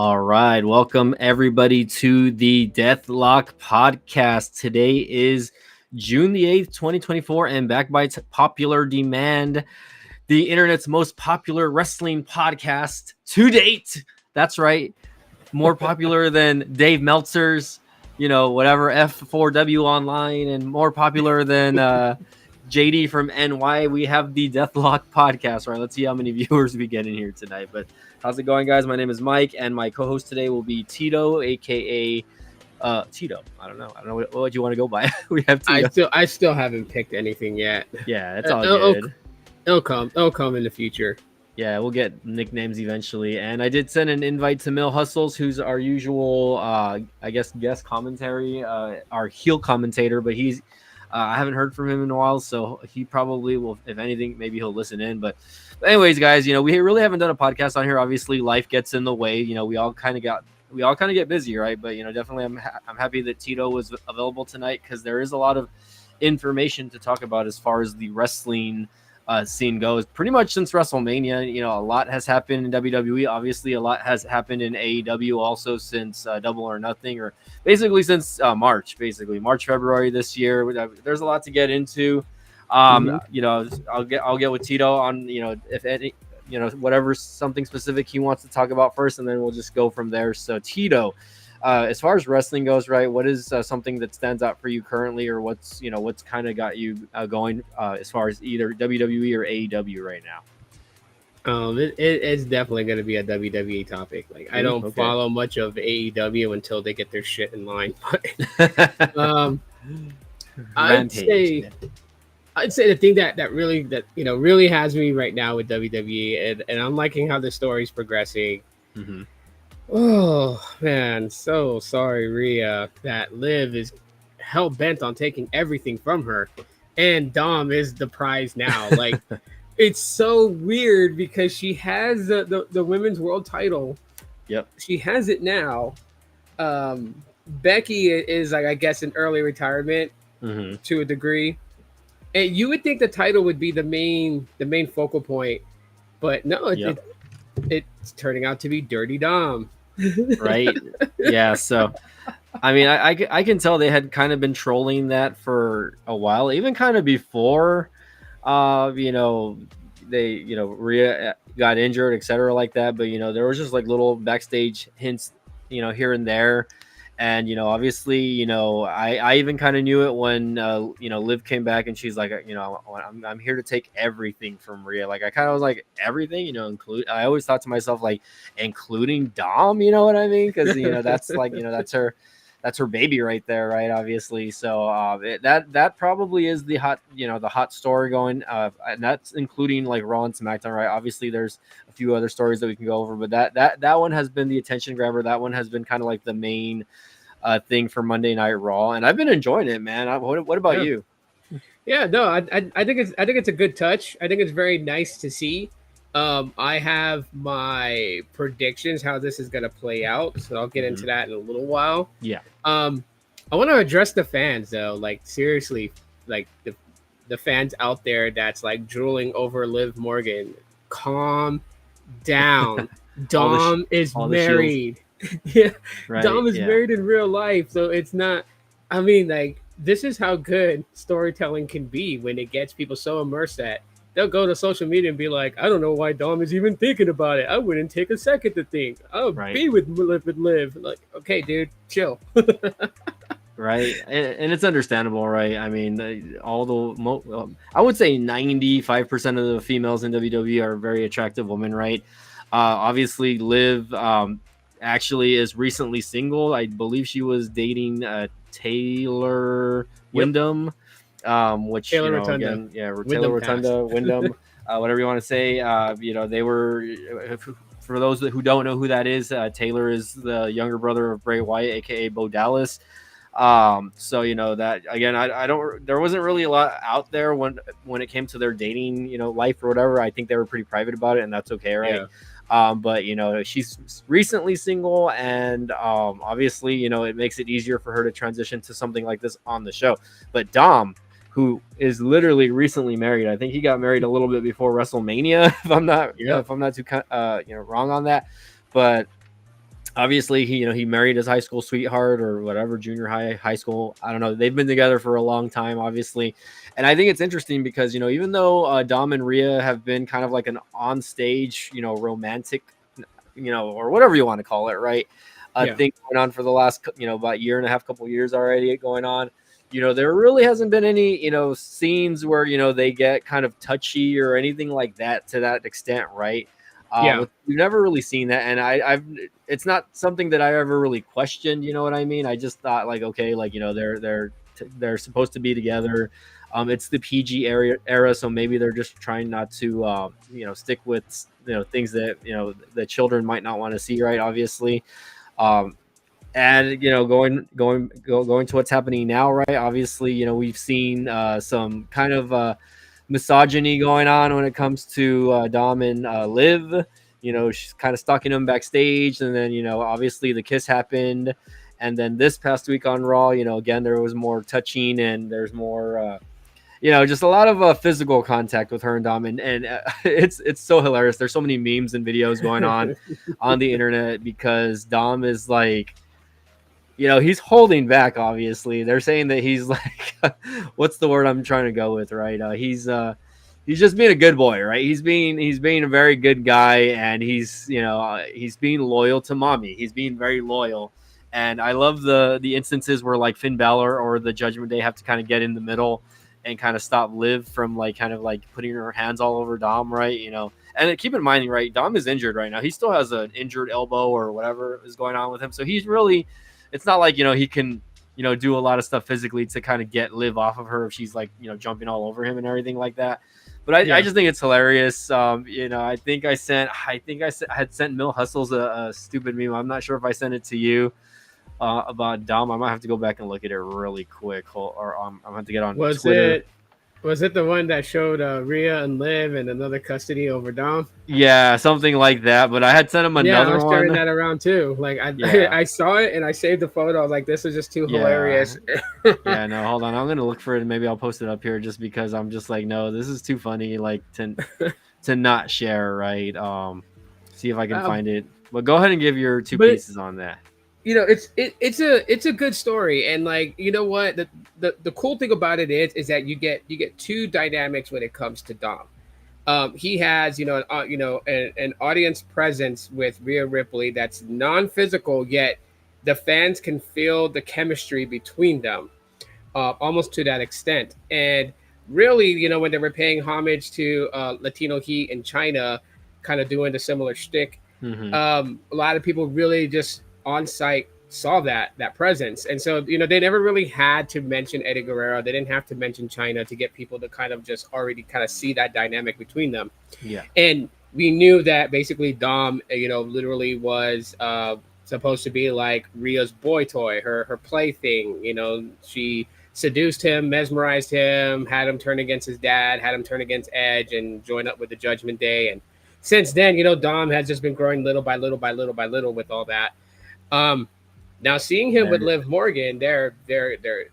All right, welcome everybody to the Deathlock podcast. Today is June the 8th, 2024, and back by popular demand, the internet's most popular wrestling podcast to date. That's right, more popular than Dave Meltzer's, whatever F4W online, and more popular than JD from NY. We have the Deathlock podcast. Right, let's see how many viewers we get in here tonight. But how's it going, guys? My name is Mike, and my co-host today will be Tito, aka Tito. I don't know what you want to go by. We have Tito. I still haven't picked anything yet. Yeah, it's all good. It'll come in the future. Yeah, we'll get nicknames eventually. And I did send an invite to Mill Hustles, who's our usual, guest commentary, our heel commentator. But he's, I haven't heard from him in a while, so he probably will. If anything, maybe he'll listen in. But anyways, guys, we really haven't done a podcast on here. Obviously, life gets in the way. We all kind of get busy, right? But definitely, I'm happy that Tito was available tonight because there is a lot of information to talk about as far as the wrestling scene goes. Pretty much since WrestleMania, a lot has happened in WWE. Obviously, a lot has happened in AEW also since Double or Nothing, or basically since March, February this year. There's a lot to get into. I'll get with Tito on if any whatever something specific he wants to talk about first, and then we'll just go from there. So Tito, as far as wrestling goes, right, what is something that stands out for you currently, or what's kind of got you going as far as either WWE or AEW right now? It's definitely going to be a WWE topic. Like, I don't follow much of AEW until they get their shit in line. But I'd say the thing that really has me right now with WWE, and I'm liking how the story's progressing. Mm-hmm. Oh man, so sorry, Rhea, that Liv is hell bent on taking everything from her, and Dom is the prize now. Like, it's so weird because she has the women's world title. Yep, she has it now. Becky is, like, I guess, in early retirement to a degree, and you would think the title would be the main focal point, but no, it's turning out to be Dirty Dom. Right. Yeah. So, I mean, I can tell they had kind of been trolling that for a while, even kind of before, Rhea got injured, etc., like that. But there was just like little backstage hints, here and there. And obviously, I even kind of knew it when Liv came back and she's like, I'm here to take everything from Rhea. Like, I kind of was like, everything, I always thought to myself, like, including Dom, you know what I mean? Because that's like, that's her baby right there, right? Obviously, so that probably is the hot story going, and that's including like Raw and SmackDown, right? Obviously, there's a few other stories that we can go over, but that one has been the attention grabber. That one has been kind of like the main thing for Monday Night Raw, and I've been enjoying it, man. What about you? Yeah, no, I think it's a good touch. I think it's very nice to see. I have my predictions how this is going to play out, so I'll get into that in a little while. Yeah. I want to address the fans though. Like, seriously, like the fans out there that's like drooling over Liv Morgan. Calm down. Dom is married. Yeah, right, Dom is married in real life, so it's not. I mean, like, this is how good storytelling can be when it gets people so immersed that they'll go to social media and be like, I don't know why Dom is even thinking about it. I wouldn't take a second to think. I'll be with Liv. Like, okay, dude, chill. Right, and it's understandable, right? I mean, I would say 95% of the females in WWE are very attractive women, right? Obviously, Liv actually is recently single. I believe she was dating Taylor Wyndham, which Taylor Rotunda. Again, Taylor Rotunda, Wyndham, whatever you want to say. They were. For those who don't know who that is, Taylor is the younger brother of Bray Wyatt, aka Bo Dallas. So that again, I don't. There wasn't really a lot out there when it came to their dating, life or whatever. I think they were pretty private about it, and that's okay, right? Yeah. But she's recently single, and obviously, it makes it easier for her to transition to something like this on the show. But Dom, who is literally recently married, I think he got married a little bit before WrestleMania, if I'm not too wrong on that. But obviously he married his high school sweetheart or whatever, junior high school, I don't know, they've been together for a long time, obviously. And I think it's interesting because even though Dom and Rhea have been kind of like an on stage romantic, or whatever you want to call it, right, Yeah. thing going on for the last about year and a half, couple years already going on. There really hasn't been any scenes where they get kind of touchy or anything like that to that extent, right? Yeah. We've never really seen that, and I've it's not something that I ever really questioned. You know what I mean? I just thought like, okay, like they're supposed to be together. It's the PG era, so maybe they're just trying not to stick with things that the children might not want to see, right? Obviously, um, and going to what's happening now, right? Obviously, we've seen some kind of misogyny going on when it comes to Dom and Liv. She's kind of stalking him backstage, and then obviously the kiss happened, and then this past week on Raw, again there was more touching and there's more. Just a lot of physical contact with her and Dom, and it's so hilarious. There's so many memes and videos going on the internet because Dom is like, he's holding back. Obviously, they're saying that he's like, what's the word I'm trying to go with, right? He's just being a good boy, right? He's being a very good guy, and he's being loyal to mommy. He's being very loyal, and I love the instances where like Finn Balor or the Judgment Day have to kind of get in the middle and kind of stop Liv from like kind of like putting her hands all over Dom, right? And keep in mind, right, Dom is injured right now. He still has an injured elbow or whatever is going on with him, so he's really. It's not like he can do a lot of stuff physically to kind of get Liv off of her if she's like jumping all over him and everything like that. But I just think it's hilarious. I think I had sent Mill Hustles a stupid meme. I'm not sure if I sent it to you about Dom. I might have to go back and look at it really quick, or I'm gonna have to get on Twitter. Was it the one that showed Rhea and Liv and another custody over Dom? Yeah, something like that. But I had sent him another I was one. sharing that around too. Like I saw it and I saved the photo. I was like, this is just too hilarious. Yeah, no, hold on. I'm gonna look for it and maybe I'll post it up here just because I'm just like, no, this is too funny, like to not share, right? See if I can find it. But go ahead and give your two pieces on that. It's a good story, and like what the cool thing about it is that you get two dynamics when it comes to Dom. He has an audience presence with Rhea Ripley that's non-physical, yet the fans can feel the chemistry between them, almost to that extent. And really, when they were paying homage to Latino Heat in China, kind of doing the similar shtick, a lot of people really just on site saw that presence. And so they never really had to mention Eddie Guerrero. They didn't have to mention China to get people to kind of just already kind of see that dynamic between them. And we knew that basically Dom literally was supposed to be like Rhea's boy toy, her plaything. She seduced him, mesmerized him, had him turn against his dad, had him turn against Edge and join up with the Judgment Day. And since then, Dom has just been growing little by little by little by little with all that. Now seeing him with Liv Morgan, there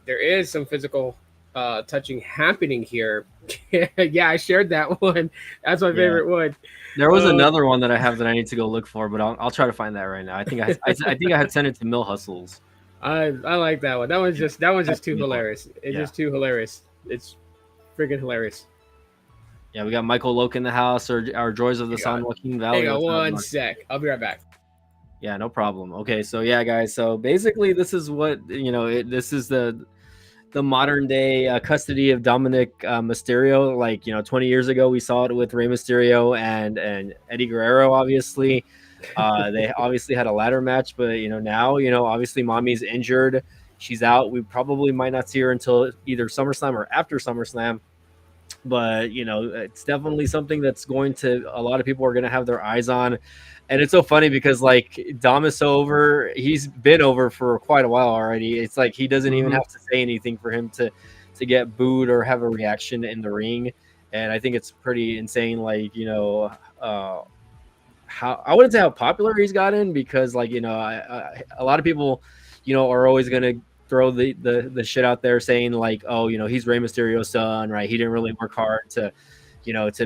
is some physical touching happening here. Yeah, I shared that one. That's my favorite one. There was another one that I have that I need to go look for, but I'll try to find that right now. I think I had sent it to Mill Hustles. I like that one. That one's just too hilarious. It's just too hilarious. It's freaking hilarious. Yeah, we got Michael Loke in the house, our Joys of the San Joaquin Valley. Hang on one sec. I'll be right back. Yeah, no problem. Okay, so yeah, guys. So basically, this is what this is the modern day custody of Dominic Mysterio. Like 20 years ago, we saw it with Rey Mysterio and Eddie Guerrero. Obviously, they obviously had a ladder match, but now obviously Mommy's injured. She's out. We probably might not see her until either SummerSlam or after SummerSlam. But it's definitely something that's going to a lot of people are going to have their eyes on. And it's so funny because like Dom is so over. He's been over for quite a while already. It's like he doesn't even have to say anything for him to get booed or have a reaction in the ring. And I think it's pretty insane. Like how I wouldn't say how popular he's gotten because like a lot of people are always gonna throw the shit out there saying like, oh, he's Rey Mysterio's son, right? He didn't really work hard to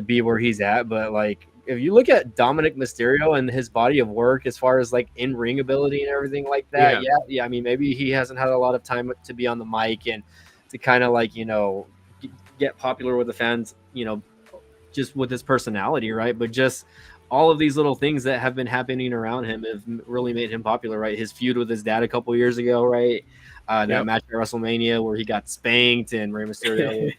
be where he's at, but like if you look at Dominic Mysterio and his body of work as far as like in ring ability and everything like that, yeah. I mean, maybe he hasn't had a lot of time to be on the mic and to kind of like get popular with the fans, just with his personality, right? But just all of these little things that have been happening around him have really made him popular, right? His feud with his dad a couple years ago, right? That match at WrestleMania where he got spanked and Rey Mysterio,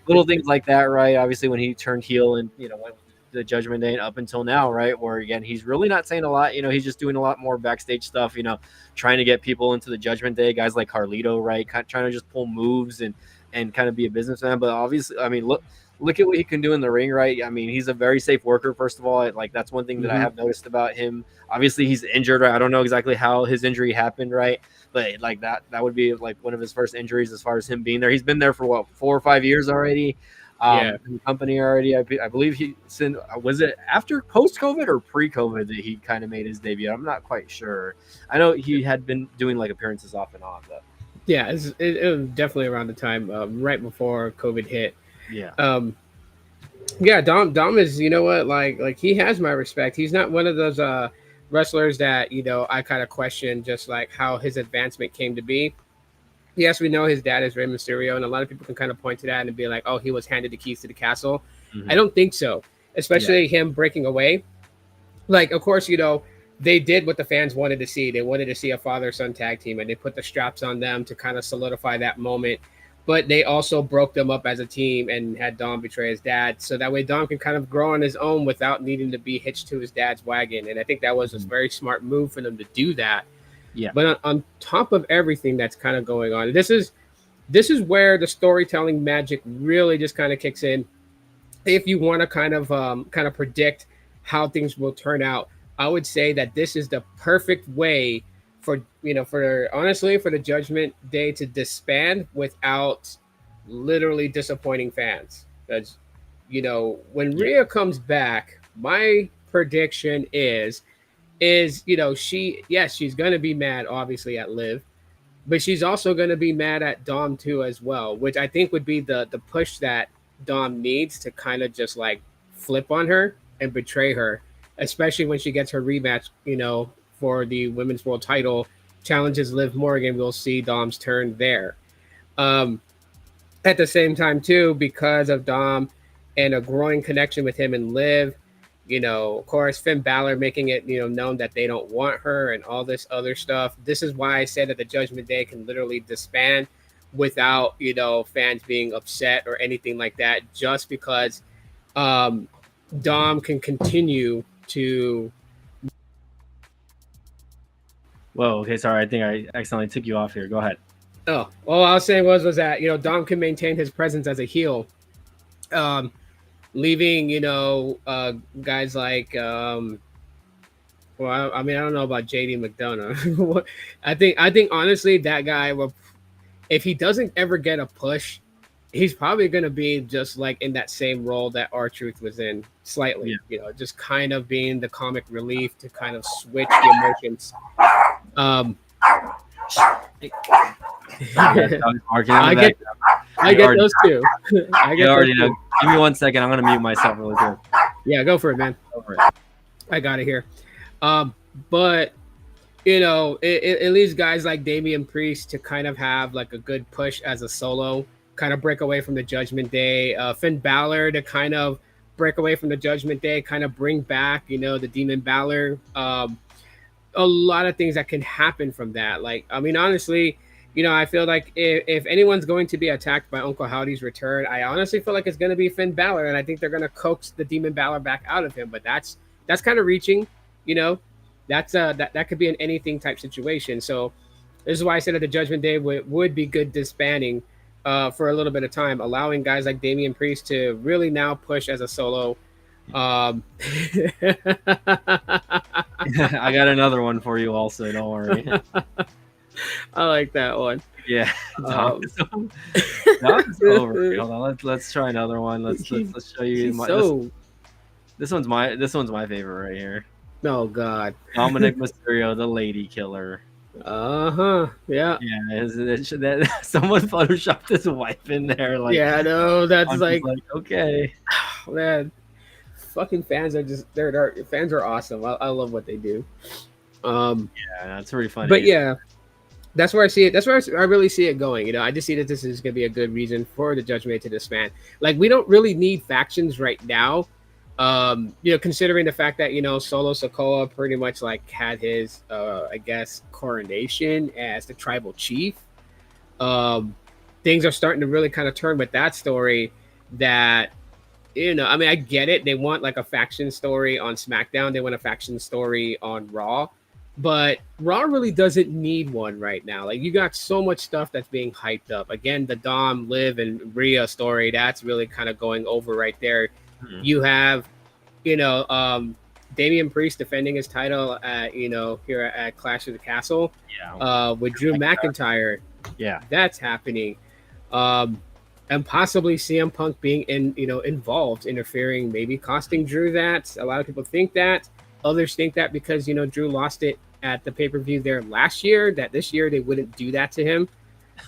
little things like that, right? Obviously, when he turned heel and went the Judgment Day and up until now, right? Where again, he's really not saying a lot. He's just doing a lot more backstage stuff. Trying to get people into the Judgment Day, guys like Carlito, right? Trying to just pull moves and kind of be a businessman. But obviously, I mean, look at what he can do in the ring, right? I mean, he's a very safe worker, first of all. Like, that's one thing that I have noticed about him. Obviously, he's injured, right? I don't know exactly how his injury happened, right? But like that would be like one of his first injuries as far as him being there. He's been there for 4 or 5 years already. In the company already. I believe was it after post-COVID or pre-COVID that he kind of made his debut? I'm not quite sure. I know he had been doing like appearances off and on, but yeah, it was definitely around the time right before COVID hit. Yeah. Dom is, like he has my respect. He's not one of those wrestlers that, I kind of question just like how his advancement came to be. Yes, we know his dad is Rey Mysterio, and a lot of people can kind of point to that and be like, oh, he was handed the keys to the castle. I don't think so, especially him breaking away. Like, of course, they did what the fans wanted to see. They wanted to see a father-son tag team, and they put the straps on them to kind of solidify that moment. But they also broke them up as a team and had Dom betray his dad. So that way Dom can kind of grow on his own without needing to be hitched to his dad's wagon. And I think that was a very smart move for them to do that. Yeah. But on top of everything that's kind of going on, this is where the storytelling magic really just kind of kicks in. If you want to kind of predict how things will turn out, I would say that this is the perfect way for the Judgment Day to disband without literally disappointing fans. That's when Rhea comes back, my prediction is she's going to be mad obviously at Liv, but she's also going to be mad at Dom too as well, which I think would be the push that Dom needs to kind of just like flip on her and betray her, especially when she gets her rematch, for the women's world title, challenges Liv Morgan. We'll see Dom's turn there. At the same time too, because of Dom and a growing connection with him and Liv, of course, Finn Balor making it, known that they don't want her and all this other stuff. This is why I said that the Judgment Day can literally disband without, fans being upset or anything like that, just because Dom can continue to. Whoa. Okay. Sorry. I think I accidentally took you off here. Go ahead. Oh, all I was saying was that, Dom can maintain his presence as a heel. Leaving, guys like, I don't know about JD McDonough. I think honestly, that guy will, if he doesn't ever get a push, he's probably going to be just like in that same role that R-Truth was in slightly, just kind of being the comic relief to kind of switch the emotions. I get those two. You already know. Give me 1 second. I'm going to mute myself really quick. Yeah, go for it, man. Go for it. I got it here. But, it leaves guys like Damian Priest to kind of have like a good push as a solo, kind of break away from the Judgment Day. Finn Balor to kind of break away from the Judgment Day, kind of bring back, the Demon Balor. A lot of things that can happen from that. Like, I mean, honestly, I feel like if anyone's going to be attacked by Uncle Howdy's return, I honestly feel like it's going to be Finn Balor, and I think they're going to coax the Demon Balor back out of him. But that's kind of reaching, That's that could be an anything type situation. So this is why I said that the Judgment Day would be good disbanding for a little bit of time, allowing guys like Damian Priest to really now push as a solo. I got another one for you also. Don't worry. I like that one. Yeah. Dom's over. Hold on. Let's try another one. Let's show you. This one's my favorite right here. Oh God. Dominic Mysterio, the Lady Killer. Yeah. Yeah. That someone photoshopped his wife in there? Like. Yeah. No, that's like okay. Man. fucking fans are just they're fans are awesome. I love what they do. Yeah, that's pretty funny. But yeah, that's where I see it. That's where I really see it going. You know, I just see that this is going to be a good reason for the Judgment to disband. Like, we don't really need factions right now. You know, considering the fact that, you know, Solo Sokoa pretty much like had his, I guess, coronation as the tribal chief. Things are starting to really kind of turn with that story. That, you know, I mean, I get it. They want like a faction story on SmackDown. They want a faction story on Raw. But Raw really doesn't need one right now. Like, you got so much stuff that's being hyped up. Again, the Dom, Liv, and Rhea story, that's really kind of going over right there. Mm-hmm. You have, you know, Damian Priest defending his title at, you know, here at Clash of the Castle. Yeah. With Drew McIntyre. Yeah. That's happening. And possibly CM Punk being involved, interfering, maybe costing Drew that. A lot of people think that. Others think that because, you know, Drew lost it at the pay-per-view there last year, that this year they wouldn't do that to him.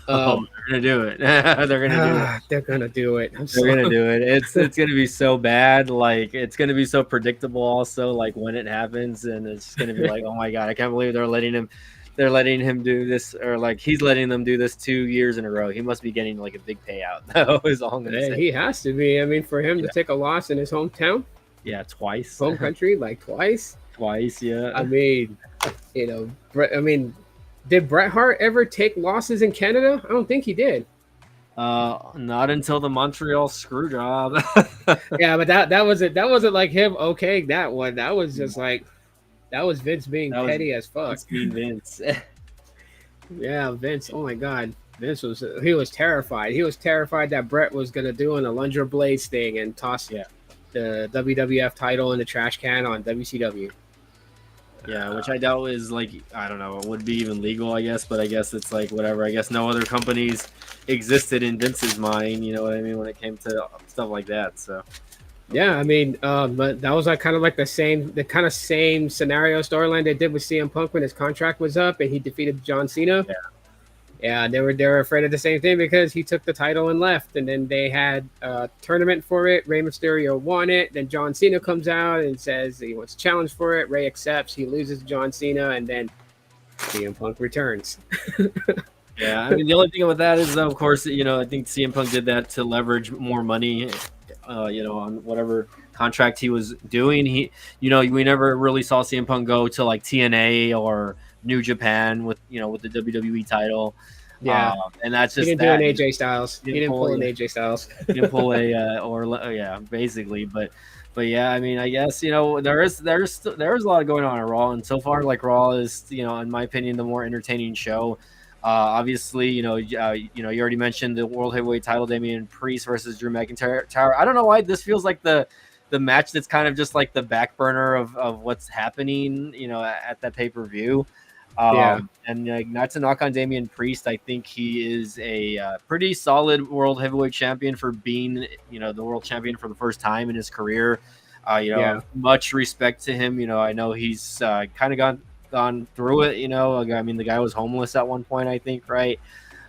They're gonna do it. They're gonna do it. They're gonna do it. They're gonna do it. It's gonna be so bad. Like, it's gonna be so predictable. Also, like when it happens, and it's gonna be like, oh my god, I can't believe they're letting him do this, or like he's letting them do this 2 years in a row. He must be getting like a big payout, though. Is all I'm gonna say. He has to be. I mean, for him to take a loss in his hometown. Yeah, twice. Home country, like twice. Twice, yeah. I mean, you know, did Bret Hart ever take losses in Canada? I don't think he did. Not until the Montreal screw job. Yeah, but that wasn't like him okaying that one. That was just like, that was Vince being petty as fuck. Vince. Yeah, Vince. Oh my god, Vince was terrified. He was terrified that Bret was gonna do an Alundra Blaze thing and toss the WWF title in the trash can on WCW. Yeah, which I doubt is like, I don't know, it would be even legal, I guess, but I guess it's like whatever. I guess no other companies existed in Vince's mind, you know what I mean, when it came to stuff like that. So yeah, I mean, but that was like kind of like the same scenario storyline they did with CM Punk when his contract was up and he defeated John Cena. Yeah, they were afraid of the same thing because he took the title and left, and then they had a tournament for it. Rey Mysterio won it. Then John Cena comes out and says he wants to challenge for it. Rey accepts. He loses to John Cena, and then CM Punk returns. Yeah, I mean, the only thing with that is, of course, you know, I think CM Punk did that to leverage more money, you know, on whatever contract he was doing. He, you know, we never really saw CM Punk go to like TNA or New Japan with the WWE title. Yeah, and that's just he didn't do an AJ Styles. He didn't pull an AJ Styles. He didn't pull basically. But yeah, I mean, I guess, you know, there's a lot going on at Raw, and so far, like, Raw is, you know, in my opinion, the more entertaining show. Obviously, you already mentioned the World Heavyweight title, Damian Priest versus Drew McIntyre. I don't know why this feels like the match that's kind of just like the back burner of what's happening, you know, at that pay-per-view. And like, not to knock on Damian Priest, I think he is a pretty solid world heavyweight champion for being, you know, the world champion for the first time in his career. Much respect to him. You know, I know he's kind of gone through it. You know, I mean, the guy was homeless at one point, I think, right?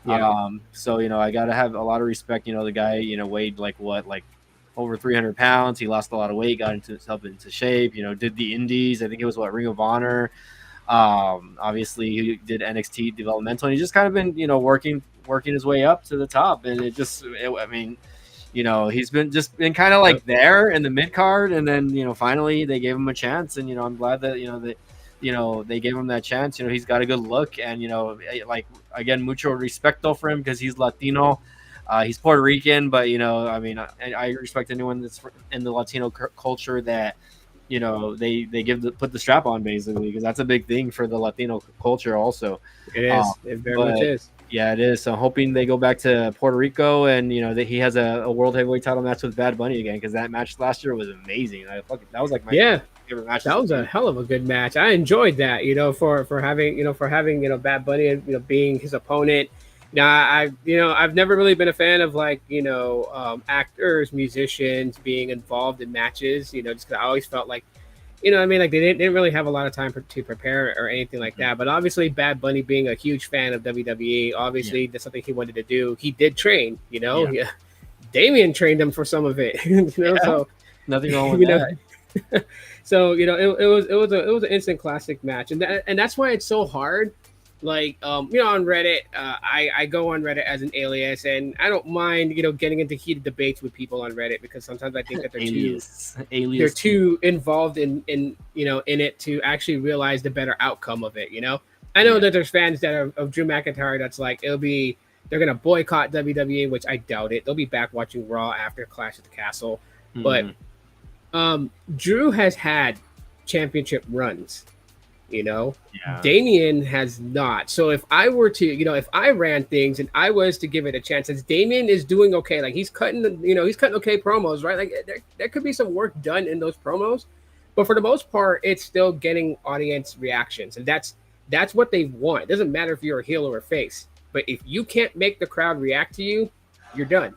Yeah. So, you know, I got to have a lot of respect. You know, the guy, you know, weighed like over 300 pounds. He lost a lot of weight, got himself into shape. You know, did the Indies. I think it was Ring of Honor. Obviously he did NXT developmental, and he's just kind of been, you know, working his way up to the top. And I mean, you know, he's been kind of like there in the mid card, and then, you know, finally they gave him a chance, and, you know, I'm glad that, they gave him that chance. You know, he's got a good look, and, you know, like, again, mucho respeto for him because he's Latino. He's Puerto Rican, but, you know, I mean, I respect anyone that's in the Latino culture that, you know, they put the strap on, basically, because that's a big thing for the Latino culture also. It is. It very much is. Yeah, it is. So I'm hoping they go back to Puerto Rico, and, you know, that he has a world heavyweight title match with Bad Bunny again, because that match last year was amazing. That was like my favorite match. That was a hell of a good match. I enjoyed that, you know, for having Bad Bunny, you know, being his opponent. Now, I've never really been a fan of, like, you know, actors, musicians being involved in matches, you know, just because I always felt like, you know what I mean, like, they didn't really have a lot of time to prepare or anything like that. But obviously, Bad Bunny being a huge fan of WWE, obviously that's something he wanted to do. He did train, you know. Yeah. Damian trained him for some of it, you know. So nothing wrong with that. So it was an instant classic match, and that's why it's so hard. Like on Reddit, I go on Reddit as an alias, and I don't mind getting into heated debates with people on Reddit because sometimes I think that they're alias. too involved in it to actually realize the better outcome of it. I know that there's fans that are of Drew McIntyre that's like they're gonna boycott WWE, which I doubt it. They'll be back watching Raw after Clash at the Castle, but Drew has had championship runs. Damien has not. So if I were to, if I ran things and I was to give it a chance, since Damien is doing okay, like he's cutting okay promos, right? Like there could be some work done in those promos, but for the most part, it's still getting audience reactions, and that's what they want. It doesn't matter if you're a heel or a face, but if you can't make the crowd react to you, you're done.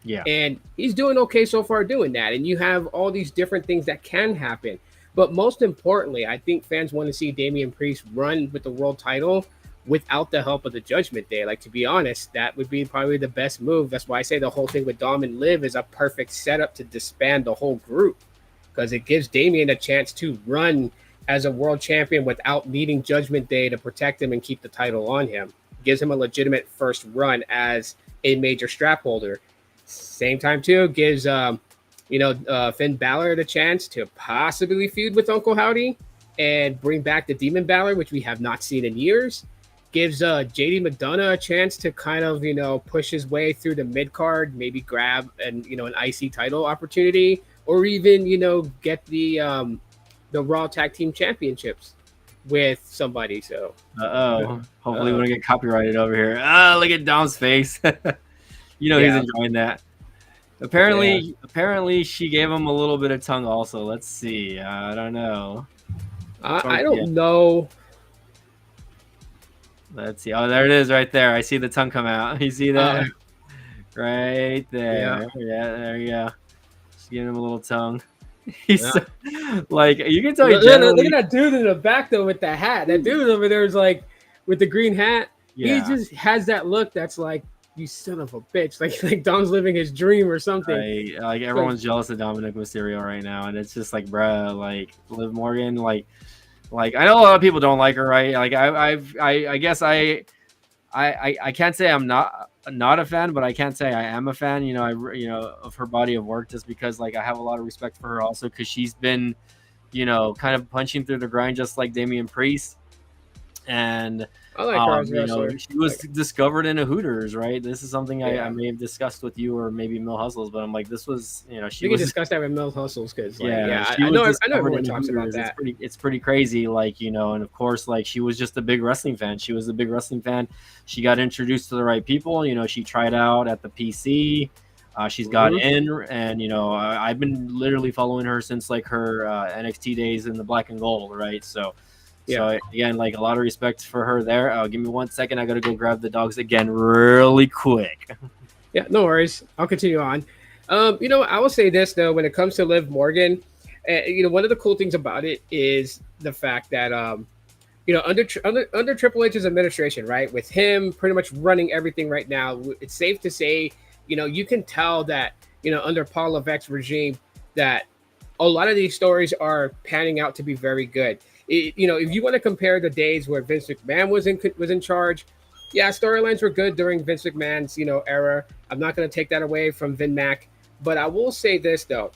Yeah. And he's doing okay so far doing that, and you have all these different things that can happen. But most importantly, I think fans want to see Damian Priest run with the world title without the help of the Judgment Day. Like, to be honest, that would be probably the best move. That's why I say the whole thing with Dom and Liv is a perfect setup to disband the whole group, because it gives Damian a chance to run as a world champion without needing Judgment Day to protect him and keep the title on him. Gives him a legitimate first run as a major strap holder. Same time, too, gives Finn Balor the chance to possibly feud with Uncle Howdy and bring back the Demon Balor, which we have not seen in years. Gives JD McDonough a chance to kind of, push his way through the mid card, maybe grab an IC title opportunity, or even, get the Raw Tag Team Championships with somebody. So, hopefully we don't get copyrighted over here. Look at Dom's face. He's enjoying that. Apparently, she gave him a little bit of tongue. Also, let's see. I don't know. I don't know. Let's see. Oh, there it is, right there. I see the tongue come out. You see that? Right there. Yeah, there you go. Just giving him a little tongue. He's like, you can tell. Look at that dude in the back though with the hat. That dude over there is like with the green hat. Yeah. He just has that look that's like, you son of a bitch. Like Dom's living his dream or something. Right. Like everyone's jealous of Dominic Mysterio right now, and it's just like, bruh, like Liv Morgan, like I know a lot of people don't like her, right? Like I guess I can't say I'm not a fan, but I can't say I am a fan. Of her body of work, just because like I have a lot of respect for her, also because she's been, kind of punching through the grind just like Damian Priest. And I like her as a wrestler. She was discovered in a Hooters, right? This is something I may have discussed with you or maybe Mill Hustles, but I'm like, this was, we can discuss that with Mill Hustles because, I know everyone talks about that. It's pretty crazy, and of course, like she was just a big wrestling fan. She was a big wrestling fan. She got introduced to the right people. She tried out at the PC. She's got in, and I've been literally following her since like her NXT days in the black and gold, right? So again, like a lot of respect for her there. Give me 1 second. I got to go grab the dogs again really quick. Yeah, no worries. I'll continue on. I will say this, though, when it comes to Liv Morgan, one of the cool things about it is the fact that, under Triple H's administration, right, with him pretty much running everything right now, it's safe to say, you can tell that, under Paul Levesque's regime, that a lot of these stories are panning out to be very good. If you want to compare the days where Vince McMahon was in charge, storylines were good during Vince McMahon's era. I'm not going to take that away from Vin Mac, but I will say this though: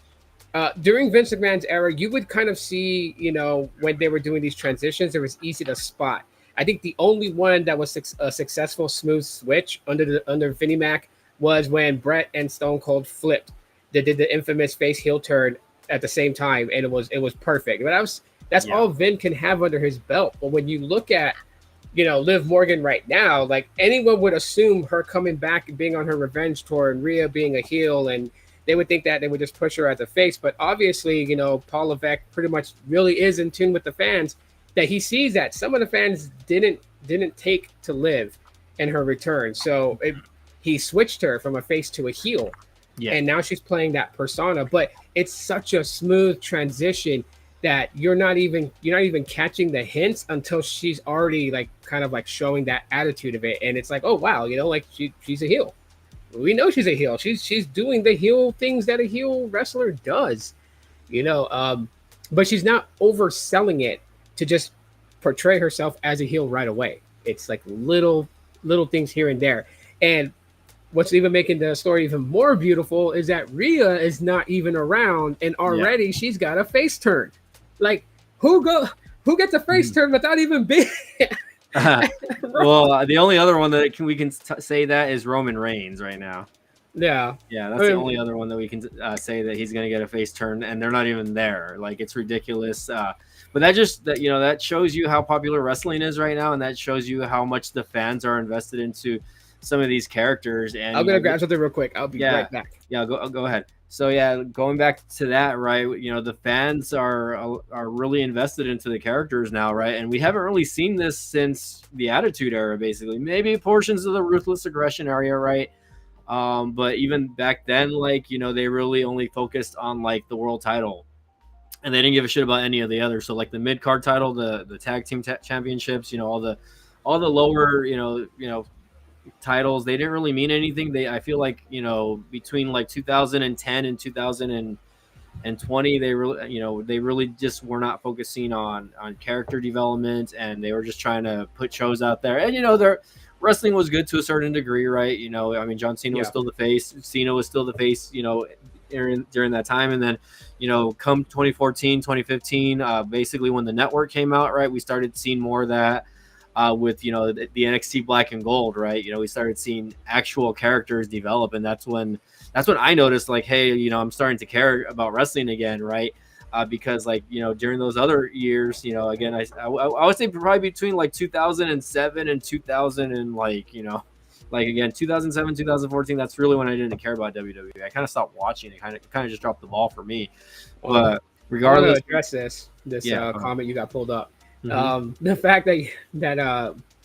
during Vince McMahon's era, you would kind of see when they were doing these transitions, it was easy to spot. I think the only one that was a successful smooth switch under Vinnie Mac was when Bret and Stone Cold flipped. They did the infamous face heel turn at the same time, and it was perfect. But that's all Vin can have under his belt. But when you look at, Liv Morgan right now, like anyone would assume her coming back and being on her revenge tour and Rhea being a heel, and they would think that they would just push her as a face. But obviously, Paul Levesque pretty much really is in tune with the fans, that he sees that some of the fans didn't take to Liv in her return. So he switched her from a face to a heel. Yeah. And now she's playing that persona. But it's such a smooth transition that you're not even catching the hints until she's already like kind of like showing that attitude of it, and it's like, oh wow, like she's a heel. We know she's a heel. She's doing the heel things that a heel wrestler does. but she's not overselling it to just portray herself as a heel right away. It's like little things here and there. And what's even making the story even more beautiful is that Rhea is not even around, and already she's got a face turn. Like who gets a face turn without even being? Well, the only other one that we can say that is Roman Reigns right now. Yeah, that's the only other one that we can say that he's going to get a face turn, and they're not even there. Like, it's ridiculous. But that shows you how popular wrestling is right now, and that shows you how much the fans are invested into some of these characters. And I'm gonna grab something real quick. I'll be right back. Yeah, go ahead. So going back to that, right? The fans are really invested into the characters now, right? And we haven't really seen this since the Attitude Era, basically. Maybe portions of the Ruthless Aggression area, right? But even back then, they really only focused on the world title, and they didn't give a shit about any of the others. So the mid card title, the tag team championships, all the lower, titles, they didn't really mean anything. I feel like, between 2010 and 2020, they really just were not focusing on character development, and they were just trying to put shows out there. And their wrestling was good to a certain degree, right? John Cena was still the face, Cena was still the face, during that time. And then, come 2014, 2015, basically when the network came out, right, we started seeing more of that. With the NXT Black and Gold, right? We started seeing actual characters develop, and that's when I noticed, hey, I'm starting to care about wrestling again, right? Because during those other years, again, I would say probably between 2007 and 2000 and again 2007 2014. That's really when I didn't care about WWE. I kind of stopped watching. It kind of just dropped the ball for me. But regardless, to address this comment you got pulled up. The fact that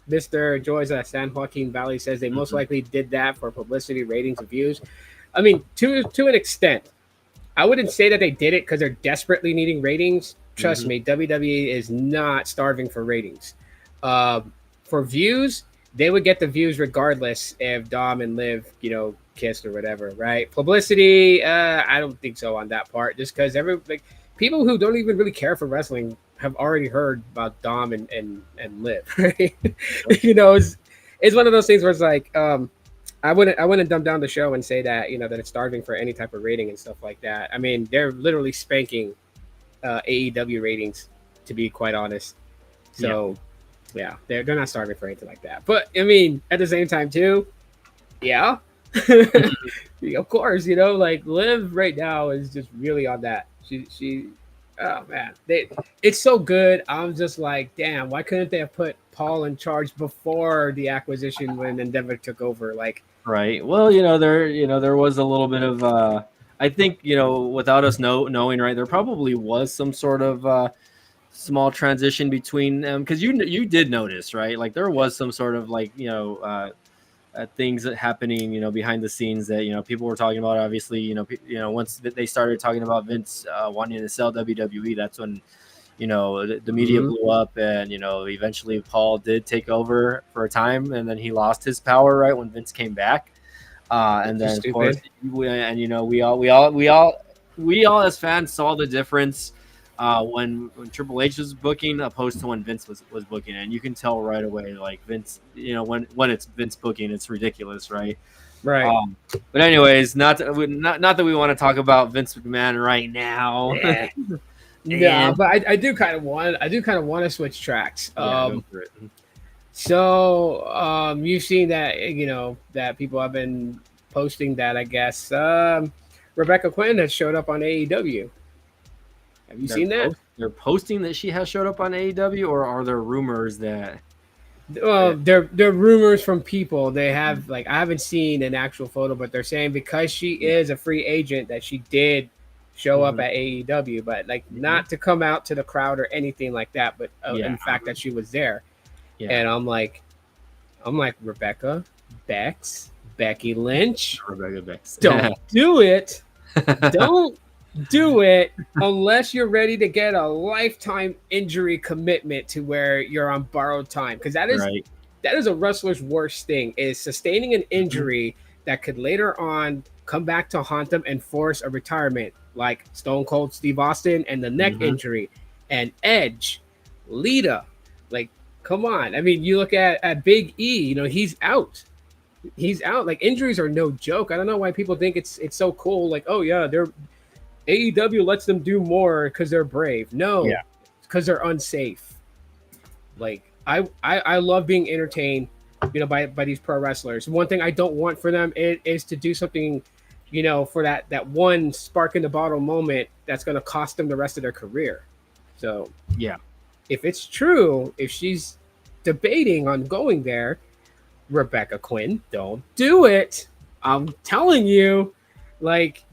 Mr. Joyce at San Joaquin Valley says they most likely did that for publicity, ratings, and views. I mean, to an extent, I wouldn't say that they did it because they're desperately needing ratings. Trust me, WWE is not starving for ratings. For views, they would get the views regardless if Dom and Liv, kissed or whatever, right? Publicity, I don't think so on that part. Just because people who don't even really care for wrestling have already heard about Dom and Liv, right? It's one of those things where it's I wouldn't dumb down the show and say that that it's starving for any type of rating and stuff like that. I mean, they're literally spanking AEW ratings, to be quite honest. So yeah, they're not starving for anything like that. But I mean, at the same time too, yeah, of course, Liv right now is just really on that. She oh man, it's so good. I'm just like, damn, why couldn't they have put Paul in charge before the acquisition when Endeavor took over? Right. Well, there was a little bit of I think, without us knowing, right, there probably was some sort of small transition between them, because you did notice, right? There was some sort of things that happening, behind the scenes that people were talking about. Obviously, once they started talking about Vince wanting to sell WWE, that's when the media blew up, and eventually Paul did take over for a time, and then he lost his power right when Vince came back, and then of course, we all as fans saw the difference when Triple H was booking opposed to when Vince was booking, and you can tell right away, Vince, when it's Vince booking, it's ridiculous, right? Right. But anyways, not that we want to talk about Vince McMahon right now. Yeah, but I do kind of want to switch tracks. So you've seen that that people have been posting that, I guess, Rebecca Quinn has showed up on AEW. Have you seen that? They're posting that she has showed up on AEW, or are there rumors that? They're rumors from people. They have I haven't seen an actual photo, but they're saying because she is a free agent that she did show up at AEW, but not to come out to the crowd or anything like that, but in fact that she was there. Yeah. And I'm like Rebecca, Becky Lynch, don't do it. Don't do it unless you're ready to get a lifetime injury commitment to where you're on borrowed time, because that is a wrestler's worst thing, is sustaining an injury that could later on come back to haunt them and force a retirement. like Stone Cold Steve Austin and the neck injury, and Edge, Lita. Like, come on. I mean, you look at Big E, you know, he's out. He's out. Like, injuries are no joke. I don't know why people think it's so cool. Like, oh yeah, they're AEW lets them do more because they're brave. No, because they're unsafe. Like, I love being entertained, you know, by these pro wrestlers. One thing I don't want for them is to do something, you know, for that one spark in the bottle moment that's going to cost them the rest of their career. So yeah, if it's true, if she's debating on going there, Rebecca Quinn, don't do it. I'm telling you, like,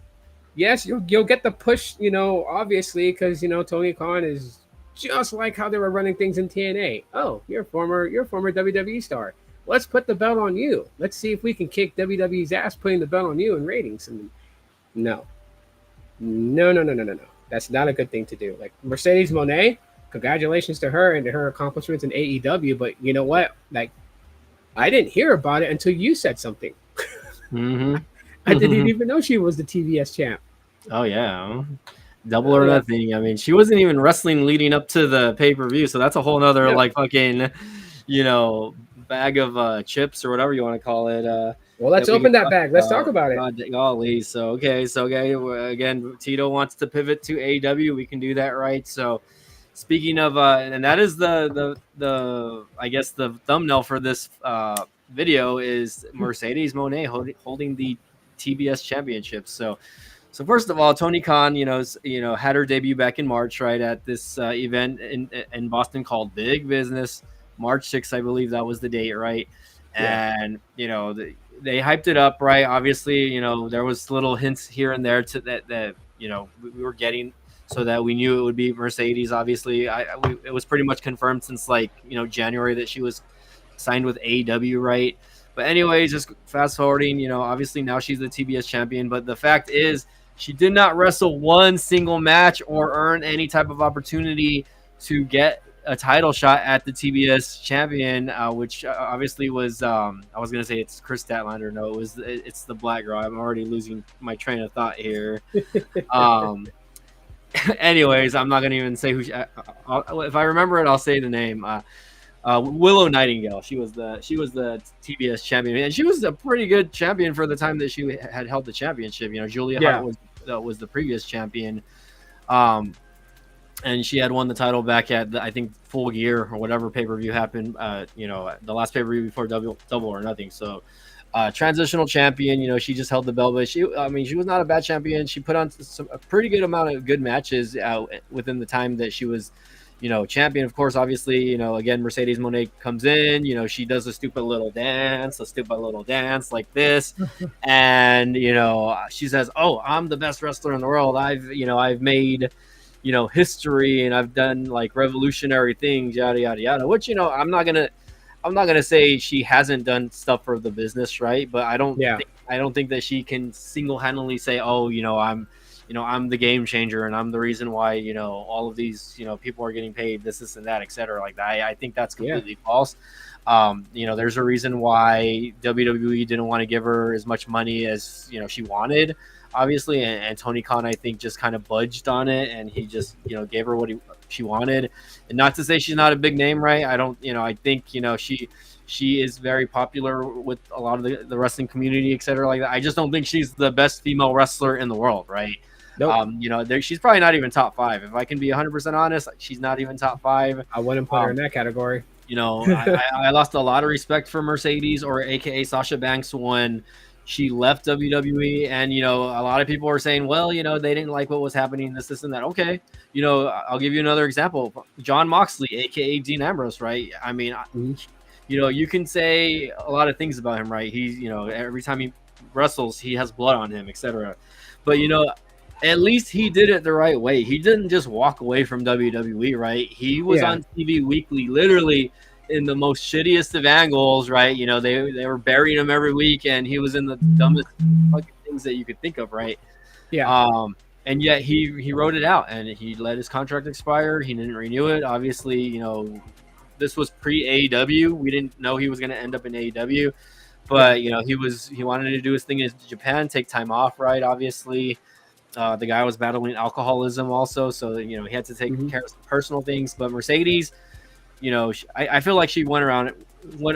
yes, you'll get the push, you know, obviously, because, you know, Tony Khan is just like how they were running things in TNA. Oh, you're a former WWE star. Let's put the belt on you. Let's see if we can kick WWE's ass putting the belt on you in ratings. And no. That's not a good thing to do. Like, Mercedes Moné, congratulations to her and to her accomplishments in AEW. But you know what? Like, I didn't hear about it until you said something. I didn't even know she was the TBS champ. Oh yeah, double or nothing. I mean, she wasn't even wrestling leading up to the pay-per-view, so that's a whole nother like fucking, you know, bag of chips or whatever you want to call it. Well, let's open that bag. Let's talk about it. Golly. So okay, again, Tito wants to pivot to AEW. We can do that, right? So speaking of, and that is the I guess the thumbnail for this video is Mercedes Moné holding the TBS championship. So first of all, Tony Khan, had her debut back in March, right, at this event in Boston called Big Business, March 6th, I believe that was the date, right? Yeah. And they hyped it up, right? Obviously, there was little hints here and there to that we were getting, so that we knew it would be Mercedes. Obviously, it was pretty much confirmed since January that she was signed with AEW, right? But anyways, just fast forwarding, obviously now she's the TBS champion, but the fact is she did not wrestle one single match or earn any type of opportunity to get a title shot at the TBS champion, which obviously was, I was going to say it's Chris Statlander. No, it's the black girl. I'm already losing my train of thought here. Anyways, I'm not going to even say who if I remember it, I'll say the name. Willow Nightingale. She was the TBS champion, and she was a pretty good champion for the time that she had held the championship. Julia Hart was the previous champion, and she had won the title back at I think Full Gear or whatever pay-per-view happened. The last pay-per-view before Double or Nothing. So, transitional champion. She just held the belt, but she was not a bad champion. She put on a pretty good amount of good matches within the time that she was champion. Of course, obviously, again, Mercedes Moné comes in, she does a stupid little dance like this. And, she says, "Oh, I'm the best wrestler in the world. I've made, history, and I've done like revolutionary things, yada, yada, yada," which, I'm not going to say she hasn't done stuff for the business. Right. But I don't think that she can single-handedly say, "Oh, I'm the game changer and I'm the reason why, all of these, people are getting paid this and that, etc." Like that. I think that's completely false. There's a reason why WWE didn't want to give her as much money as, she wanted, obviously. And Tony Khan, I think, just kind of budged on it, and he just, gave her what she wanted. And not to say she's not a big name, right? I think, she is very popular with a lot of the wrestling community, etc. like that. I just don't think she's the best female wrestler in the world, right? Nope. She's probably not even top 5. If I can be 100% honest, she's not even top 5. I wouldn't put her in that category. I lost a lot of respect for Mercedes, or AKA Sasha Banks, when she left WWE. And, a lot of people were saying, well, they didn't like what was happening, this and that. Okay. I'll give you another example. Jon Moxley, AKA Dean Ambrose, right? I mean, you can say a lot of things about him, right? He's, every time he wrestles, he has blood on him, etc. But, at least he did it the right way. He didn't just walk away from WWE, right? He was on TV weekly, literally in the most shittiest of angles, right? They were burying him every week, and he was in the dumbest fucking things that you could think of, right? Yeah. And yet he wrote it out, and he let his contract expire. He didn't renew it. Obviously, this was pre-AEW. We didn't know he was going to end up in AEW, but he wanted to do his thing in Japan, take time off, right? Obviously. The guy was battling alcoholism also, so you know he had to take Mhm. care of some personal things. But Mercedes, you know, I feel like she went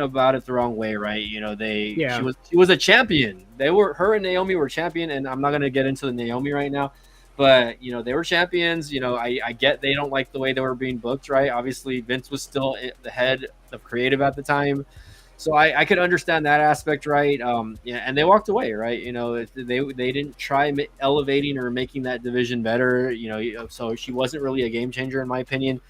about it the wrong way, right? You know, Yeah. she was a champion. Her and Naomi were champion, and I'm not gonna get into the Naomi right now, but you know they were champions. You know, I get they don't like the way they were being booked, right? Obviously, Vince was still the head of creative at the time, so I could understand that aspect, right? Yeah, and they walked away, right? You know, they didn't try elevating or making that division better. You know, so she wasn't really a game changer in my opinion.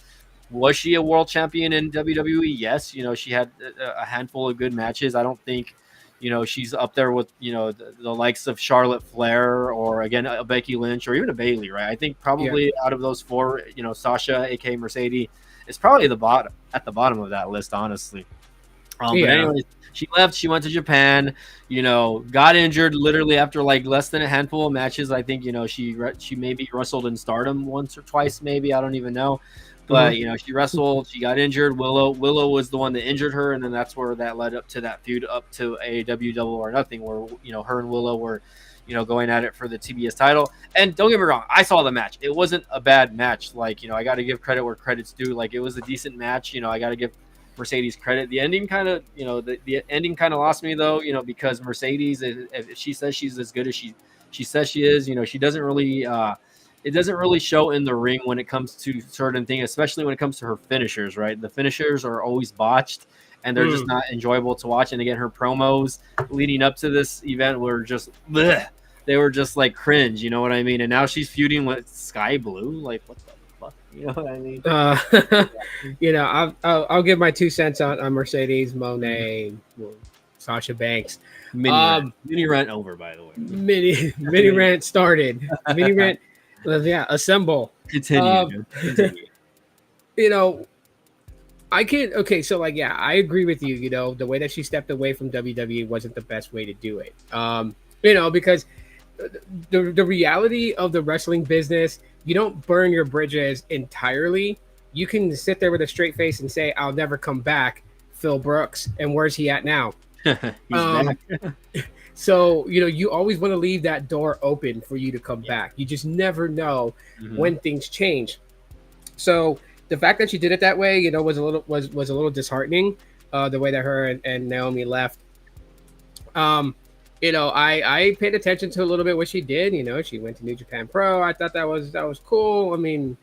Was she a world champion in WWE? Yes. You know, she had a handful of good matches. I don't think, you know, she's up there with, you know, the likes of Charlotte Flair or, again, a Becky Lynch or even a Bailey, right? I think Yeah. probably out of those four, you know, Sasha, aka Mercedes, is probably at the bottom of that list, honestly. But Yeah. anyways, she left. She went to Japan. You know, got injured literally after like less than a handful of matches. I think you know she maybe wrestled in Stardom once or twice, maybe I don't even know. Mhm. But you know, she wrestled. She got injured. Willow was the one that injured her, and then that's where that led up to that feud up to AEW Double or Nothing, where you know her and Willow were, you know, going at it for the TBS title. And don't get me wrong, I saw the match. It wasn't a bad match. Like you know, I got to give credit where credit's due. Like it was a decent match. You know, I got to give Mercedes credit. The ending kind of, you know, the ending kind of lost me though, you know, because Mercedes, if she says she's as good as she says she is, you know, she doesn't really, it doesn't really show in the ring when it comes to certain things, especially when it comes to her finishers, right? The finishers are always botched and they're just Mm. not enjoyable to watch. And again, her promos leading up to this event were just, bleh. They were just like cringe, you know what I mean? And now she's feuding with Sky Blue. Like, what the fuck? You know what I mean? Uh, you know, I'll give my 2 cents on Mercedes Monet, well, Sasha Banks. Mini rant over, by the way. Mini rant started. Mini rant, yeah, assemble. Continue, Um, dude. Continue. you know, I can't. Okay, so like, yeah, I agree with you. You know, the way that she stepped away from WWE wasn't the best way to do it. You know, because the reality of the wrestling business, you don't burn your bridges entirely. You can sit there with a straight face and say, "I'll never come back." Phil Brooks, and where's he at now? He's Um, back. so you know, you always want to leave that door open for you to come back. You just never know Mhm. when things change. So the fact that she did it that way, you know, was a little disheartening. The way that her and Naomi left. Um, you know, I paid attention to a little bit what she did. You know, she went to New Japan Pro. I thought that was cool. I mean,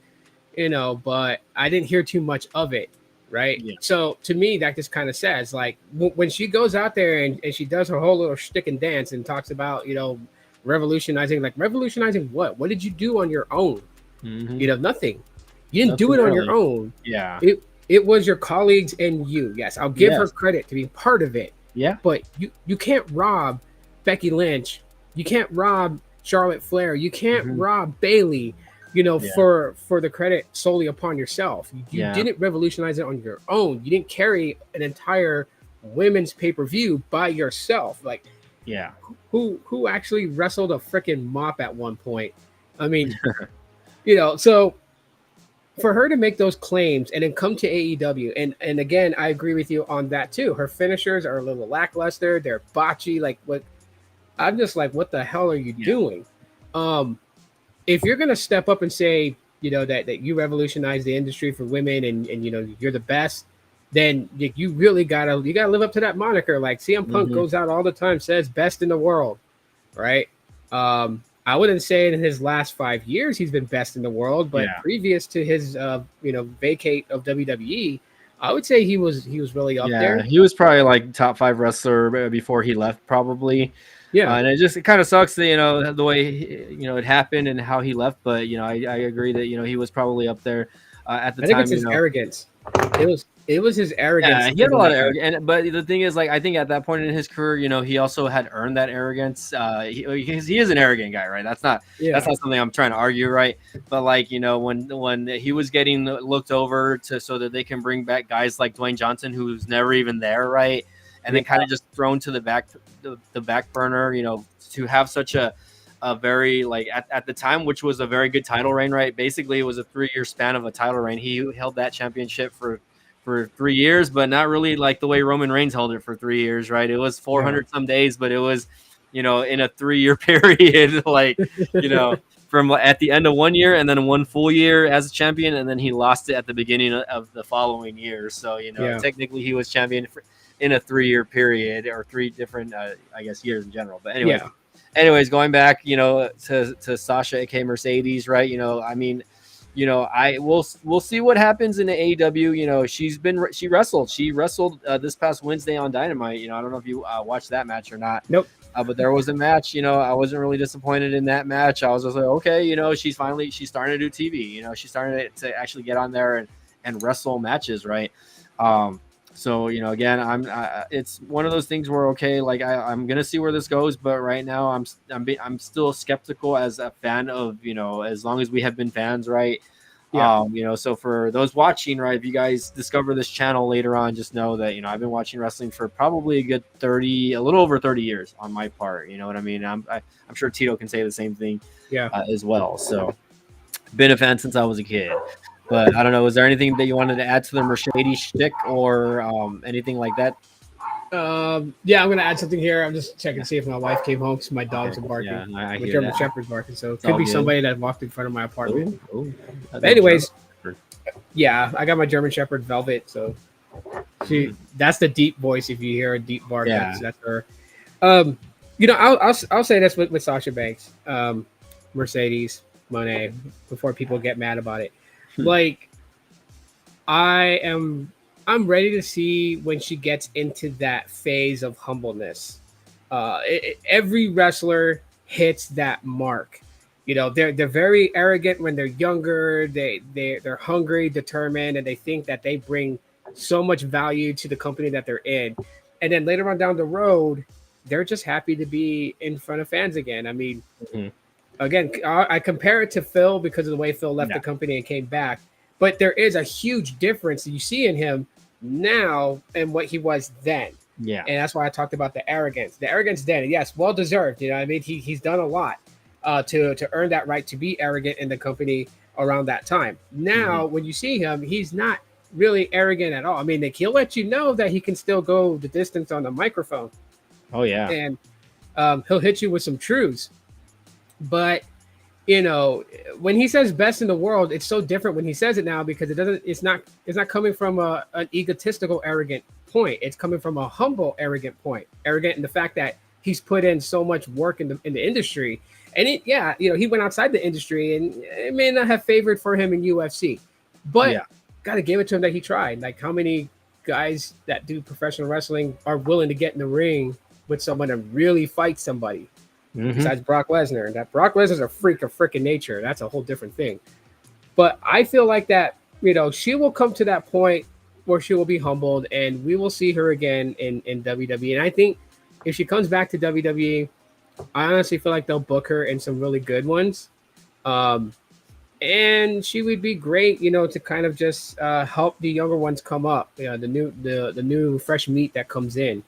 you know, but I didn't hear too much of it, right? Yeah. So to me, that just kind of says like when she goes out there and she does her whole little shtick and dance and talks about, you know, revolutionizing, like revolutionizing what? What did you do on your own? Mhm. You know, nothing. You didn't do it Nothing on your really. own. Yeah. It was your colleagues and you. Yes, I'll give her Yes. credit to be part of it, Yeah. but you can't rob Becky Lynch. You can't rob Charlotte Flair. You can't Mhm. rob Bailey. You know, Yeah. for the credit solely upon yourself. You Yeah. didn't revolutionize it on your own. You didn't carry an entire women's pay per view by yourself. Like Yeah. who actually wrestled a freaking mop at one point? I mean, you know, so for her to make those claims and then come to AEW, and again, I agree with you on that too. Her finishers are a little lackluster. They're botchy. Like what? I'm just like, what the hell are you Yeah. doing? If you're gonna step up and say, you know, that you revolutionize the industry for women and you know you're the best, then you really gotta live up to that moniker. Like CM Punk Mhm. goes out all the time, says best in the world, right? I wouldn't say in his last 5 years he's been best in the world, but Yeah. previous to his you know, vacate of WWE, I would say he was really up Yeah. there. He was probably like top 5 wrestler before he left, probably. Yeah, And it kind of sucks that, you know, the way, you know, it happened and how he left. But, you know, I agree that, you know, he was probably up there at the I think time, it's you his know. arrogance. It was his arrogance. Yeah, he had a lot of that. arrogance, but the thing is, like, I think at that point in his career, you know, he also had earned that arrogance. He is an arrogant guy, right? That's not Yeah, something I'm trying to argue, right? But like, you know, when he was getting looked over to so that they can bring back guys like Dwayne Johnson, who's never even there, right? And then kind of just thrown to the back burner, you know, to have such a very like at the time, which was a very good title reign, right? Basically, it was a 3-year span of a title reign. He held that championship for 3 years, but not really like the way Roman Reigns held it for 3 years, right? It was 400 some days, but it was, you know, in a 3-year period, like, you know, from at the end of one year and then one full year as a champion, and then he lost it at the beginning of the following year. So technically he was champion in a 3-year period, or 3 different I guess years in general. But anyways, going back to Sasha, aka Mercedes, right? I mean, we'll see what happens in the AEW. She wrestled this past Wednesday on Dynamite. I don't know if you watched that match or not. Nope. But there was a match. I wasn't really disappointed in that match. I was just like, okay, she's starting to do TV. She's starting to actually get on there and wrestle matches, right? So again, it's one of those things where I'm gonna see where this goes, but right now I'm still skeptical as a fan of as long as we have been fans, right? Yeah. So for those watching, right, if you guys discover this channel later on, just know that I've been watching wrestling for probably a little over 30 years on my part. You know what I mean? I'm sure Tito can say the same thing, as well. So been a fan since I was a kid. But I don't know. Was there anything that you wanted to add to the Mercedes shtick or anything like that? I'm going to add something here. I'm just checking to see if my wife came home because my dogs are barking. Yeah, I hear German that. Shepherd's barking. So it could be somebody that walked in front of my apartment. Ooh. But anyways, I got my German Shepherd Velvet. So that's the deep voice. If you hear a deep bark, that's her. I'll say this with Sasha Banks, Mercedes Moné, before people get mad about it. Like, I'm ready to see when she gets into that phase of humbleness. Every wrestler hits that mark. They're very arrogant when they're younger. They're hungry, determined, and they think that they bring so much value to the company that they're in. And then later on down the road, they're just happy to be in front of fans again. I mean, again, I compare it to Phil because of the way Phil left the company and came back. But there is a huge difference that you see in him now and what he was then. Yeah. And that's why I talked about the arrogance. The arrogance then, yes, well deserved. I mean, he's done a lot to earn that right to be arrogant in the company around that time. Now, when you see him, he's not really arrogant at all. I mean, he'll let you know that he can still go the distance on the microphone. Oh, yeah. And he'll hit you with some truths. But when he says best in the world, it's so different when he says it now because it's not coming from an egotistical, arrogant point. It's coming from a humble, arrogant point. Arrogant in the fact that he's put in so much work in the industry. And he went outside the industry and it may not have favored for him in UFC, but got to give it to him that he tried. Like, how many guys that do professional wrestling are willing to get in the ring with someone and really fight somebody? Besides Brock Lesnar. That Brock Lesnar's a freak of freaking nature. That's a whole different thing. But I feel like that, she will come to that point where she will be humbled and we will see her again in WWE. And I think if she comes back to WWE, I honestly feel like they'll book her in some really good ones. And she would be great, to kind of just help the younger ones come up, the new fresh meat that comes in.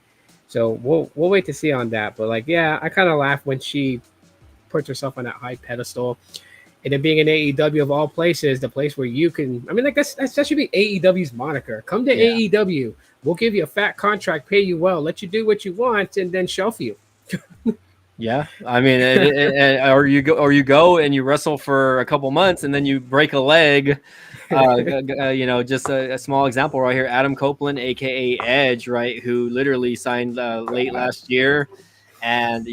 So we'll wait to see on that. But I kind of laugh when she puts herself on that high pedestal. And then being in AEW of all places, the place where you can, that should be AEW's moniker. Come to AEW. We'll give you a fat contract, pay you well, let you do what you want, and then shelf you. Yeah, I mean, or you go and you wrestle for a couple months and then you break a leg. Just a small example right here. Adam Copeland, aka Edge, right, who literally signed late last year, and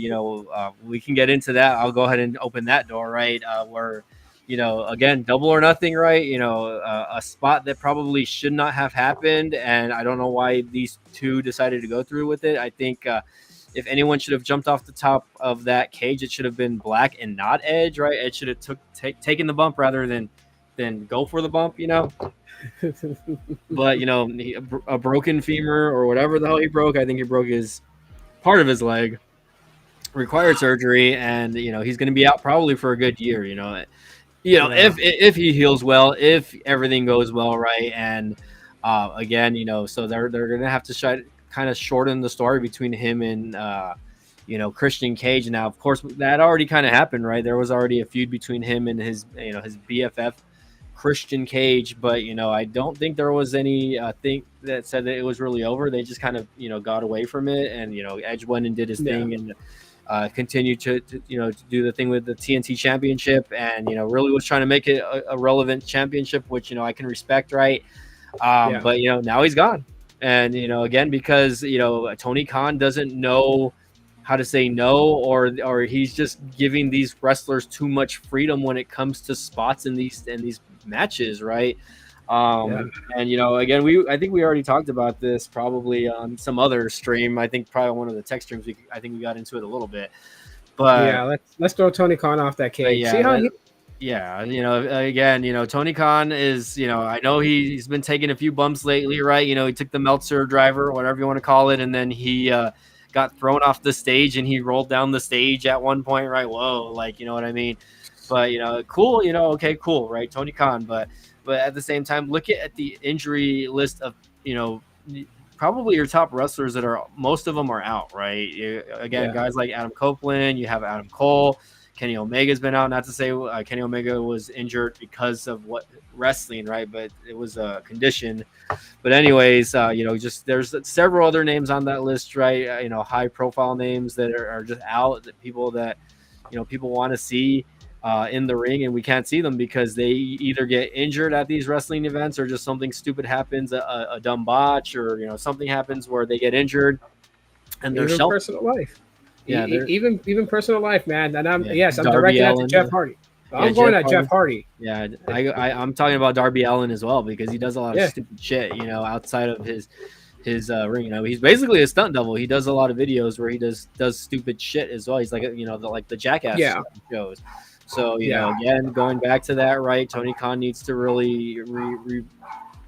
we can get into that. I'll go ahead and open that door, right? Where again, Double or Nothing, right? A spot that probably should not have happened, and I don't know why these two decided to go through with it. I think if anyone should have jumped off the top of that cage, it should have been Black and not Edge, right? Edge should have taken the bump rather than go for the bump, But a broken femur or whatever the hell he broke, I think he broke his part of his leg, required surgery, and he's going to be out probably for a good year. If he heals well, if everything goes well, right, and again, so they're going to have to kind of shorten the story between him and Christian Cage. Now, of course, that already kind of happened, right? There was already a feud between him and his his BFF Christian Cage, but I don't think there was any thing that said that it was really over. They just kind of got away from it, and Edge went and did his thing, and continued to do the thing with the TNT Championship, and really was trying to make it a relevant championship, which I can respect, right? But now he's gone, and again, because Tony Khan doesn't know how to say no, or he's just giving these wrestlers too much freedom when it comes to spots in these matches, right? And again, I think we already talked about this probably on some other stream. I think probably one of the tech streams. I think we got into it a little bit, but yeah, let's throw Tony Khan off that cage. Yeah, see how he. Yeah, again, Tony Khan is, I know he's been taking a few bumps lately, right? He took the Meltzer driver, whatever you want to call it, and then he got thrown off the stage and he rolled down the stage at one point, right? Whoa, like, you know what I mean? But, cool, okay, cool, right? Tony Khan, but at the same time, look at the injury list of, probably your top wrestlers that most of them are out, right? Guys like Adam Copeland, you have Adam Cole, Kenny Omega's been out. Not to say Kenny Omega was injured because of what wrestling, right? But it was a condition. But anyways, just there's several other names on that list, right? High profile names that are just out, that people people want to see in the ring, and we can't see them because they either get injured at these wrestling events, or just something stupid happens, a dumb botch, or something happens where they get injured, and their personal life. Yeah, even personal life, man. And I'm Darby directing that Allin, to Jeff Hardy. I'm going at Jeff Hardy. Yeah, I'm talking about Darby Allin as well, because he does a lot of stupid shit, outside of his ring. He's basically a stunt double. He does a lot of videos where he does stupid shit as well. He's like the Jackass shows. So again, going back to that, right? Tony Khan needs to really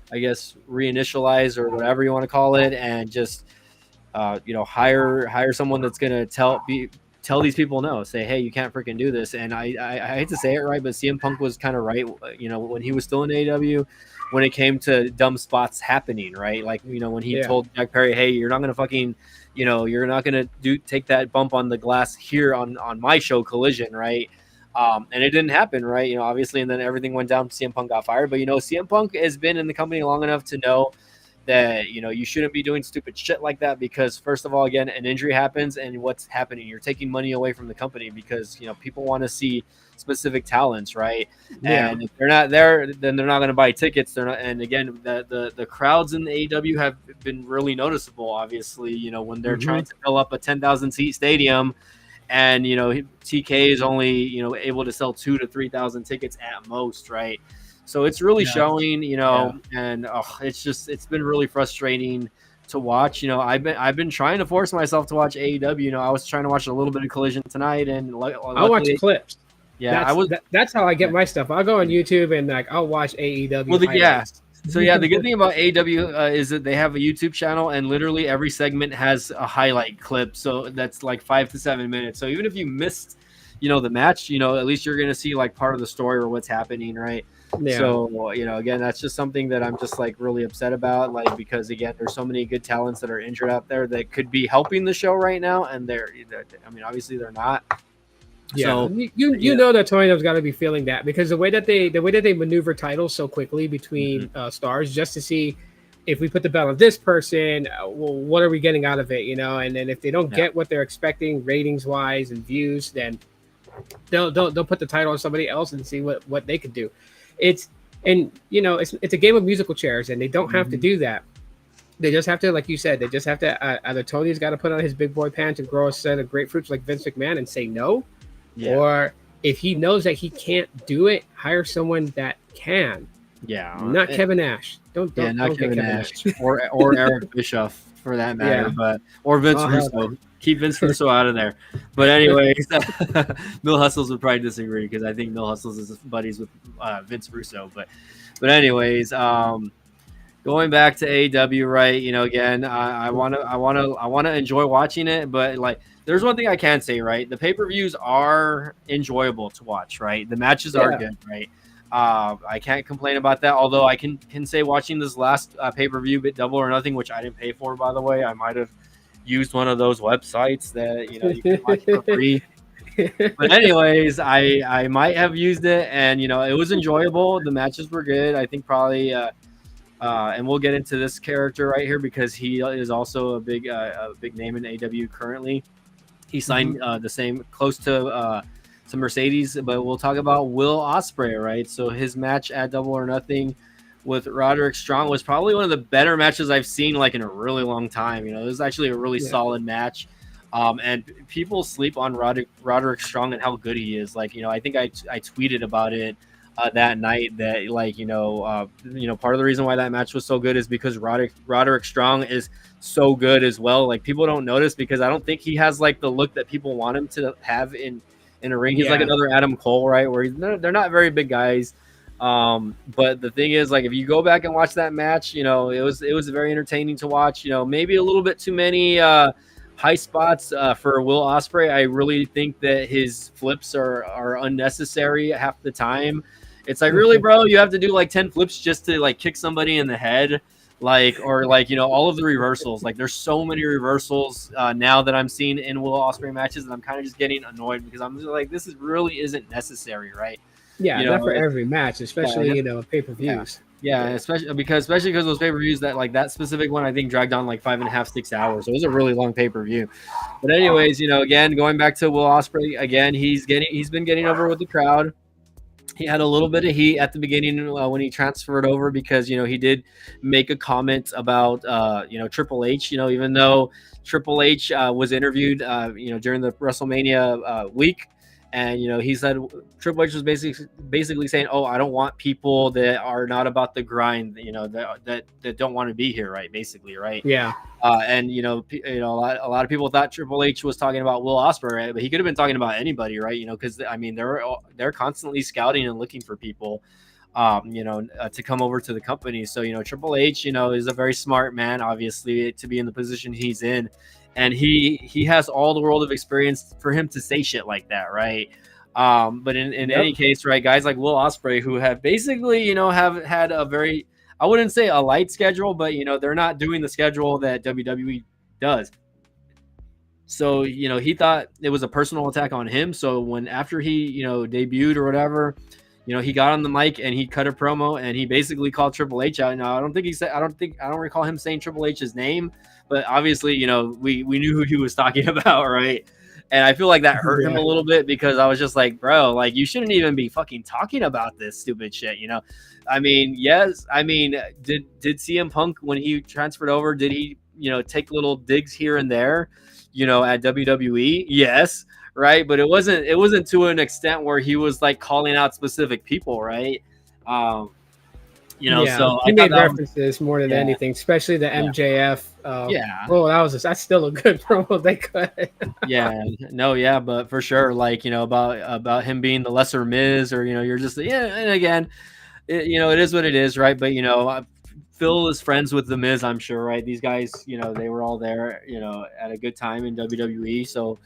reinitialize, or whatever you want to call it, and just hire someone that's gonna tell these people no. Say, hey, you can't freaking do this. And I hate to say it, right, but CM Punk was kind of right. When he was still in AEW, when it came to dumb spots happening, right? Like when he told Jack Perry, hey, you're not gonna fucking, you're not gonna take that bump on the glass here on my show Collision, right? And it didn't happen, right? Obviously, and then everything went down. CM Punk got fired, but CM Punk has been in the company long enough to know that you shouldn't be doing stupid shit like that, because first of all, again, an injury happens, and what's happening? You're taking money away from the company, because people want to see specific talents, right? Yeah. And if they're not there, then they're not going to buy tickets. They're not. And again, the crowds in the AEW have been really noticeable. Obviously, when they're trying to fill up a 10,000 seat stadium, and TK is only able to sell 2,000 to 3,000 tickets at most, right? So it's really showing, and it's been really frustrating to watch. I've been trying to force myself to watch AEW. I was trying to watch a little bit of Collision tonight, and I watch clips. Yeah, that's how I get my stuff. I'll go on YouTube and I'll watch AEW. Well, so the good thing about AEW is that they have a YouTube channel, and literally every segment has a highlight clip. So that's like 5 to 7 minutes. So even if you missed, the match, at least you're gonna see like part of the story or what's happening, right? Yeah. So, again, that's just something that I'm just like really upset about, like, because again, there's so many good talents that are injured out there that could be helping the show right now, and obviously they're not. Yeah, so, you know that Tony's got to be feeling that, because the way that they maneuver titles so quickly between stars, just to see if we put the belt on this person, what are we getting out of it, and then if they don't get what they're expecting ratings wise and views, then they'll put the title on somebody else and see what they could do. It's a game of musical chairs, and they don't have to do that. They just have to, like you said, either Tony's got to put on his big boy pants and grow a set of grapefruits like Vince McMahon and say no, or if he knows that he can't do it, hire someone that can. Yeah, not Kevin Nash. Don't Kevin Nash. or Eric Bischoff for that matter, or Vince Russo. Keep Vince Russo out of there. But anyways, Mill Hustles would probably disagree, because I think Mill Hustles is buddies with Vince Russo. But anyways, going back to AEW, right? Again, I wanna enjoy watching it, but like, there's one thing I can say, right? The pay-per-views are enjoyable to watch, right? The matches are good, right? I can't complain about that. Although I can say watching this last pay-per-view, Double or Nothing, which I didn't pay for, by the way, I might have used one of those websites that you can watch for free. But anyways, I might have used it, and it was enjoyable. The matches were good. I think probably and we'll get into this character right here, because he is also a big name in AEW currently. He signed the same close to Mercedes, but we'll talk about Will Ospreay, right? So his match at Double or Nothing with Roderick Strong was probably one of the better matches I've seen like in a really long time. You know, it was actually a really solid match. And people sleep on Roderick Strong and how good he is. Like, you know, I think I tweeted about it that night that like, part of the reason why that match was so good is because Roderick Strong is so good as well. Like, people don't notice because I don't think he has like the look that people want him to have in a ring. He's like another Adam Cole, right? Where they're not very big guys. But the thing is, like, if you go back and watch that match, you know, it was very entertaining to watch. You know, maybe a little bit too many high spots for Will Ospreay. I really think that his flips are unnecessary half the time. It's like, really, bro, you have to do like 10 flips just to like kick somebody in the head, like, or like, you know, all of the reversals. Like, there's so many reversals now that I'm seeing in Will Ospreay matches, and I'm kind of just getting annoyed because I'm just like, this really isn't necessary, right? Yeah, you know, not for every match, especially you know, pay-per-views. Yeah, especially because those pay-per-views that like that specific one I think dragged on like 5.5, 6 hours. So it was a really long pay-per-view. But anyways, you know, again, going back to Will Ospreay, again, he's been getting over with the crowd. He had a little bit of heat at the beginning when he transferred over because, you know, he did make a comment about, Triple H, you know, even though Triple H was interviewed, during the WrestleMania week. And, you know, he said Triple H was basically saying, oh, I don't want people that are not about the grind, you know, that don't want to be here, right? Basically, right? Yeah. And, a lot of people thought Triple H was talking about Will Ospreay, right? But he could have been talking about anybody, right? You know, because, I mean, they're constantly scouting and looking for people, to come over to the company. So, you know, Triple H, you know, is a very smart man, obviously, to be in the position he's in. And he has all the world of experience for him to say shit like that, right? But in any case, right, guys like Will Ospreay, who have basically, you know, have had a very, I wouldn't say a light schedule, but, you know, they're not doing the schedule that WWE does. So, you know, he thought it was a personal attack on him. So after he, you know, debuted or whatever, you know, he got on the mic and he cut a promo and he basically called Triple H out. Now, I don't recall him saying Triple H's name, but obviously, you know, we knew who he was talking about, right? And I feel like that hurt him a little bit because I was just like, bro, like, you shouldn't even be fucking talking about this stupid shit, you know? I mean, yes. I mean, did CM Punk, when he transferred over, did he, you know, take little digs here and there, you know, at WWE? Yes. Right. But it wasn't to an extent where he was like calling out specific people. Right. So he made references more than anything, especially the MJF. That's still a good promo they cut. But for sure, like, you know, about him being the lesser Miz, or, you know, you're just, and again, it is what it is, right? But, you know, Phil is friends with the Miz, I'm sure, right? These guys, you know, they were all there, you know, at a good time in WWE, so,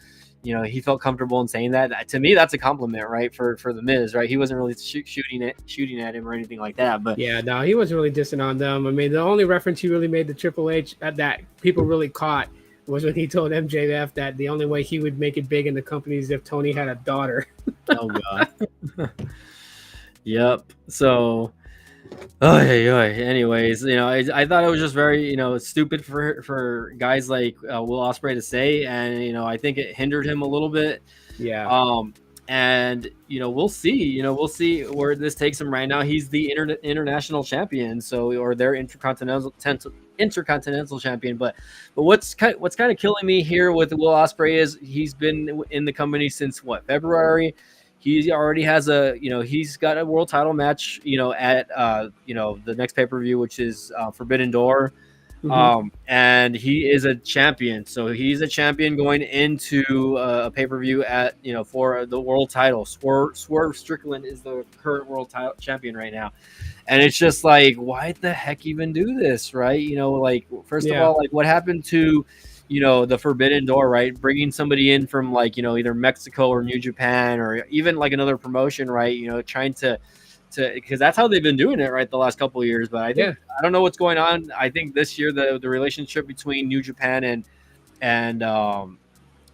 you know, he felt comfortable in saying that. To me, that's a compliment, right? For the Miz, right? He wasn't really shooting at him or anything like that. But yeah, no, he wasn't really dissing on them. I mean, the only reference he really made to Triple H that people really caught was when he told MJF that the only way he would make it big in the company is if Tony had a daughter. Oh God. Yep. So. Anyways, you know, I thought it was just very, you know, stupid for guys like Will Ospreay to say, and, you know, I think it hindered him a little bit. Yeah. And, you know, we'll see where this takes him right now. He's the international champion, or their intercontinental champion. But what's kind of killing me here with Will Ospreay is he's been in the company since February. He already has he's got a world title match, you know, at the next pay-per-view, which is Forbidden Door. Mm-hmm. And he is a champion. So he's a champion going into a pay-per-view at, you know, for the world title. Swerve Strickland is the current world title champion right now. And it's just like, why the heck even do this, right? You know, like, first of all, like, what happened to, you know, the Forbidden Door, right? Bringing somebody in from, like, you know, either Mexico or New Japan or even like another promotion, right? You know, trying to because that's how they've been doing it, right, the last couple of years. But I think I don't know what's going on. I think this year the relationship between New Japan and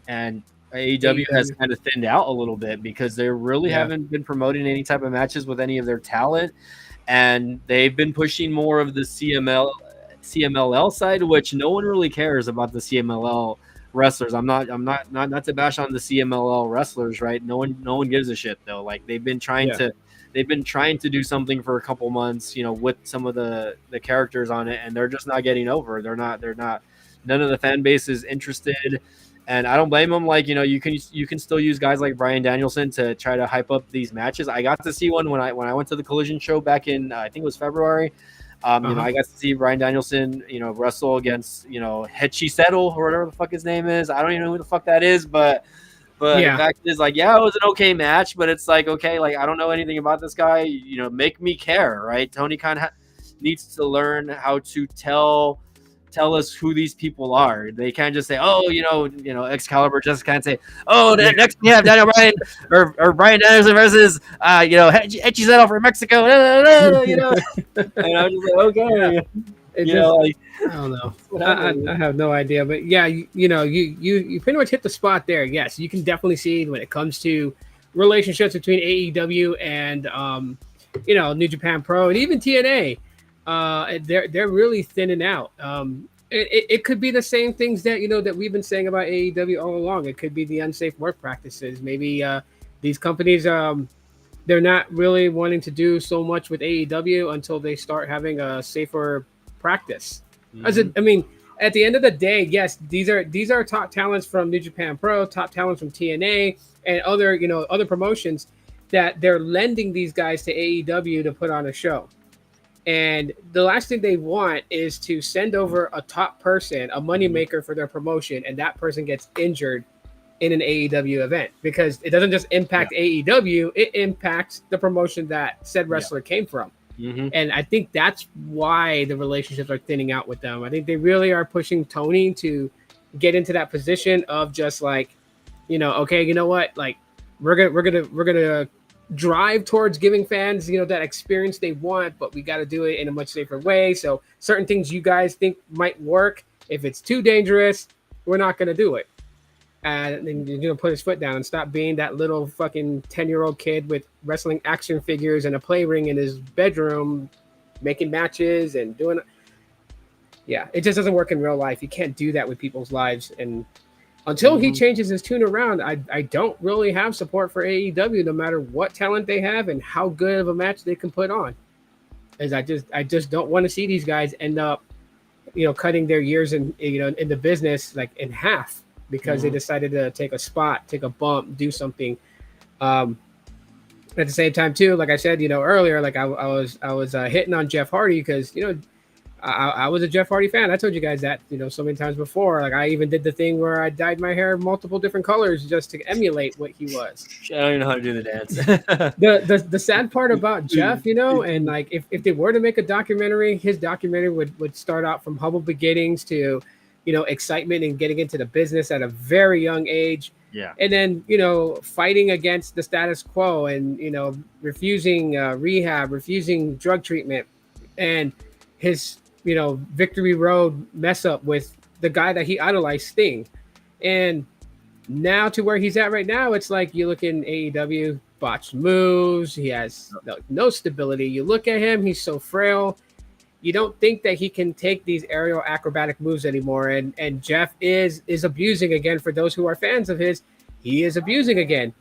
AEW has kind of thinned out a little bit because they really haven't been promoting any type of matches with any of their talent, and they've been pushing more of the CMLL side, which no one really cares about the CMLL wrestlers. I'm not to bash on the CMLL wrestlers, right? No one gives a shit though. Like they've been trying to do something for a couple months, with some of the characters on it, and they're just not getting over. They're not. None of the fan base is interested, and I don't blame them. Like you can still use guys like Brian Danielson to try to hype up these matches. I got to see one when I went to the Collision show back in I think it was February. I got to see Brian Danielson, wrestle against, Hechi Settle or whatever the fuck his name is. I don't even know who the fuck that is, but Yeah. the fact is, like, yeah, it was an okay match, but it's like, okay, like I don't know anything about this guy. Make me care, right? Tony Khan needs to learn how to tell us who these people are. They can't just say, oh, Excalibur just can't say, oh, next we have Daniel Bryan or Brian Danielson versus Hechi Settle from Mexico. And I'm just like, okay. I don't know. I have no idea, but yeah, you pretty much hit the spot there. Yes, you can definitely see when it comes to relationships between AEW and New Japan Pro and even TNA. They're really thinning out. It could be the same things that that we've been saying about AEW all along. It could be the unsafe work practices. Maybe these companies they're not really wanting to do so much with AEW until they start having a safer practice. Mhm. At the end of the day, yes, these are top talents from New Japan Pro, top talents from TNA, and other promotions that they're lending these guys to AEW to put on a show. And the last thing they want is to send over a top person, a moneymaker for their promotion, and that person gets injured in an AEW event, because it doesn't just impact AEW, it impacts the promotion that said wrestler came from. Mhm. And I think that's why the relationships are thinning out with them. I think they really are pushing Tony to get into that position of just like, okay, you know what? Like we're gonna drive towards giving fans, that experience they want, but we got to do it in a much safer way. So certain things you guys think might work, if it's too dangerous, we're not gonna do it. And then you're gonna put his foot down and stop being that little fucking 10-year-old kid with wrestling action figures and a play ring in his bedroom, making matches and doing. Yeah, it just doesn't work in real life. You can't do that with people's lives. And until he changes his tune around, I don't really have support for AEW, no matter what talent they have and how good of a match they can put on. As I just don't want to see these guys end up, cutting their years in the business like in half, because they decided to take a spot, take a bump, do something. At the same time, too, like I said, earlier, like I was hitting on Jeff Hardy because I was a Jeff Hardy fan. I told you guys that so many times before. Like I even did the thing where I dyed my hair multiple different colors just to emulate what he was. I don't even know how to do the dance. The sad part about Jeff, and like if they were to make a documentary, his documentary would start out from humble beginnings to excitement and getting into the business at a very young age. Yeah. And then, fighting against the status quo and, refusing rehab, refusing drug treatment, and his, Victory Road mess up with the guy that he idolized, Sting. And now to where he's at right now, it's like you look in AEW, botched moves. He has no stability. You look at him, he's so frail. You don't think that he can take these aerial acrobatic moves anymore. And Jeff is abusing again. For those who are fans of his, he is abusing again.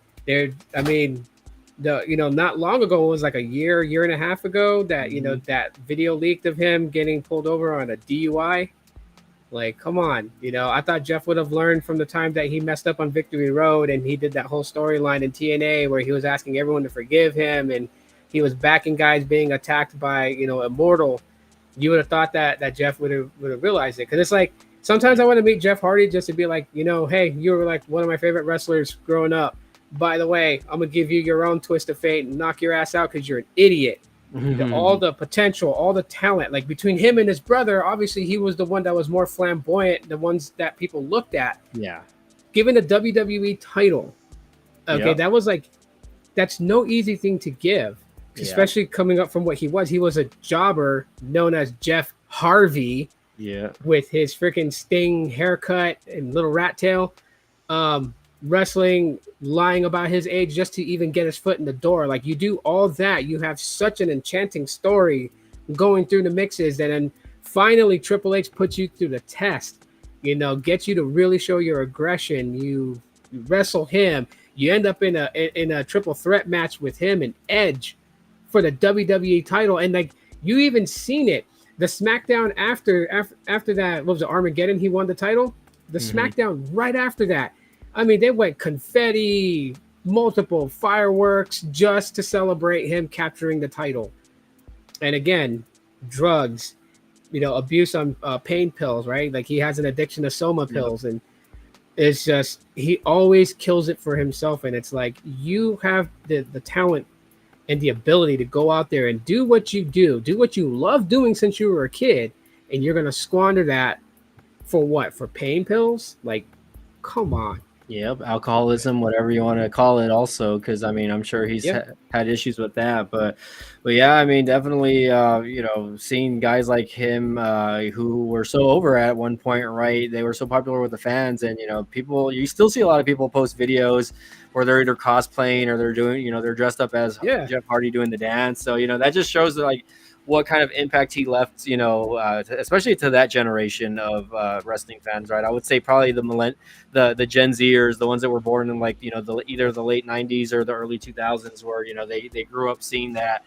Not long ago, it was like a year and a half ago that, that video leaked of him getting pulled over on a DUI. Like, come on. I thought Jeff would have learned from the time that he messed up on Victory Road and he did that whole storyline in TNA where he was asking everyone to forgive him and he was backing guys being attacked by, Immortal. You would have thought that Jeff would have realized it. Because it's like, sometimes I want to meet Jeff Hardy just to be like, hey, you were like one of my favorite wrestlers growing up. By the way, I'm going to give you your own twist of fate and knock your ass out because you're an idiot. All the potential, all the talent, like between him and his brother, obviously he was the one that was more flamboyant, the ones that people looked at. Yeah. Given a WWE title. Okay, Yep. that was like, that's no easy thing to give. Especially coming up from what he was. He was a jobber known as Jeff Harvey. Yeah. With his freaking Sting haircut and little rat tail. Wrestling, lying about his age just to even get his foot in the door. Like, you do all that. You have such an enchanting story going through the mixes. And then finally Triple H puts you through the test. Get you to really show your aggression. You wrestle him. You end up in a triple threat match with him and Edge for the WWE title, and like you even seen it. The SmackDown after that, what was it, Armageddon? He won the title. The SmackDown right after that, I mean, they went confetti, multiple fireworks just to celebrate him capturing the title. And again, drugs, abuse on pain pills, right? Like he has an addiction to Soma pills, and it's just he always kills it for himself. And it's like you have the talent and the ability to go out there and do what you love doing since you were a kid, and you're gonna squander that for what? For pain pills? Like, come on. Yep, alcoholism, whatever you want to call it, also, because I mean, I'm sure he's had issues with that, but yeah, I mean, definitely, seeing guys like him who were so over at one point, right? They were so popular with the fans, and you still see a lot of people post videos where they're either cosplaying or they're doing, they're dressed up as Jeff Hardy doing the dance. So that just shows that like what kind of impact he left, especially to that generation of wrestling fans, right? I would say probably the Gen Zers, the ones that were born in like, either the late 90s or the early 2000s, where, they grew up seeing that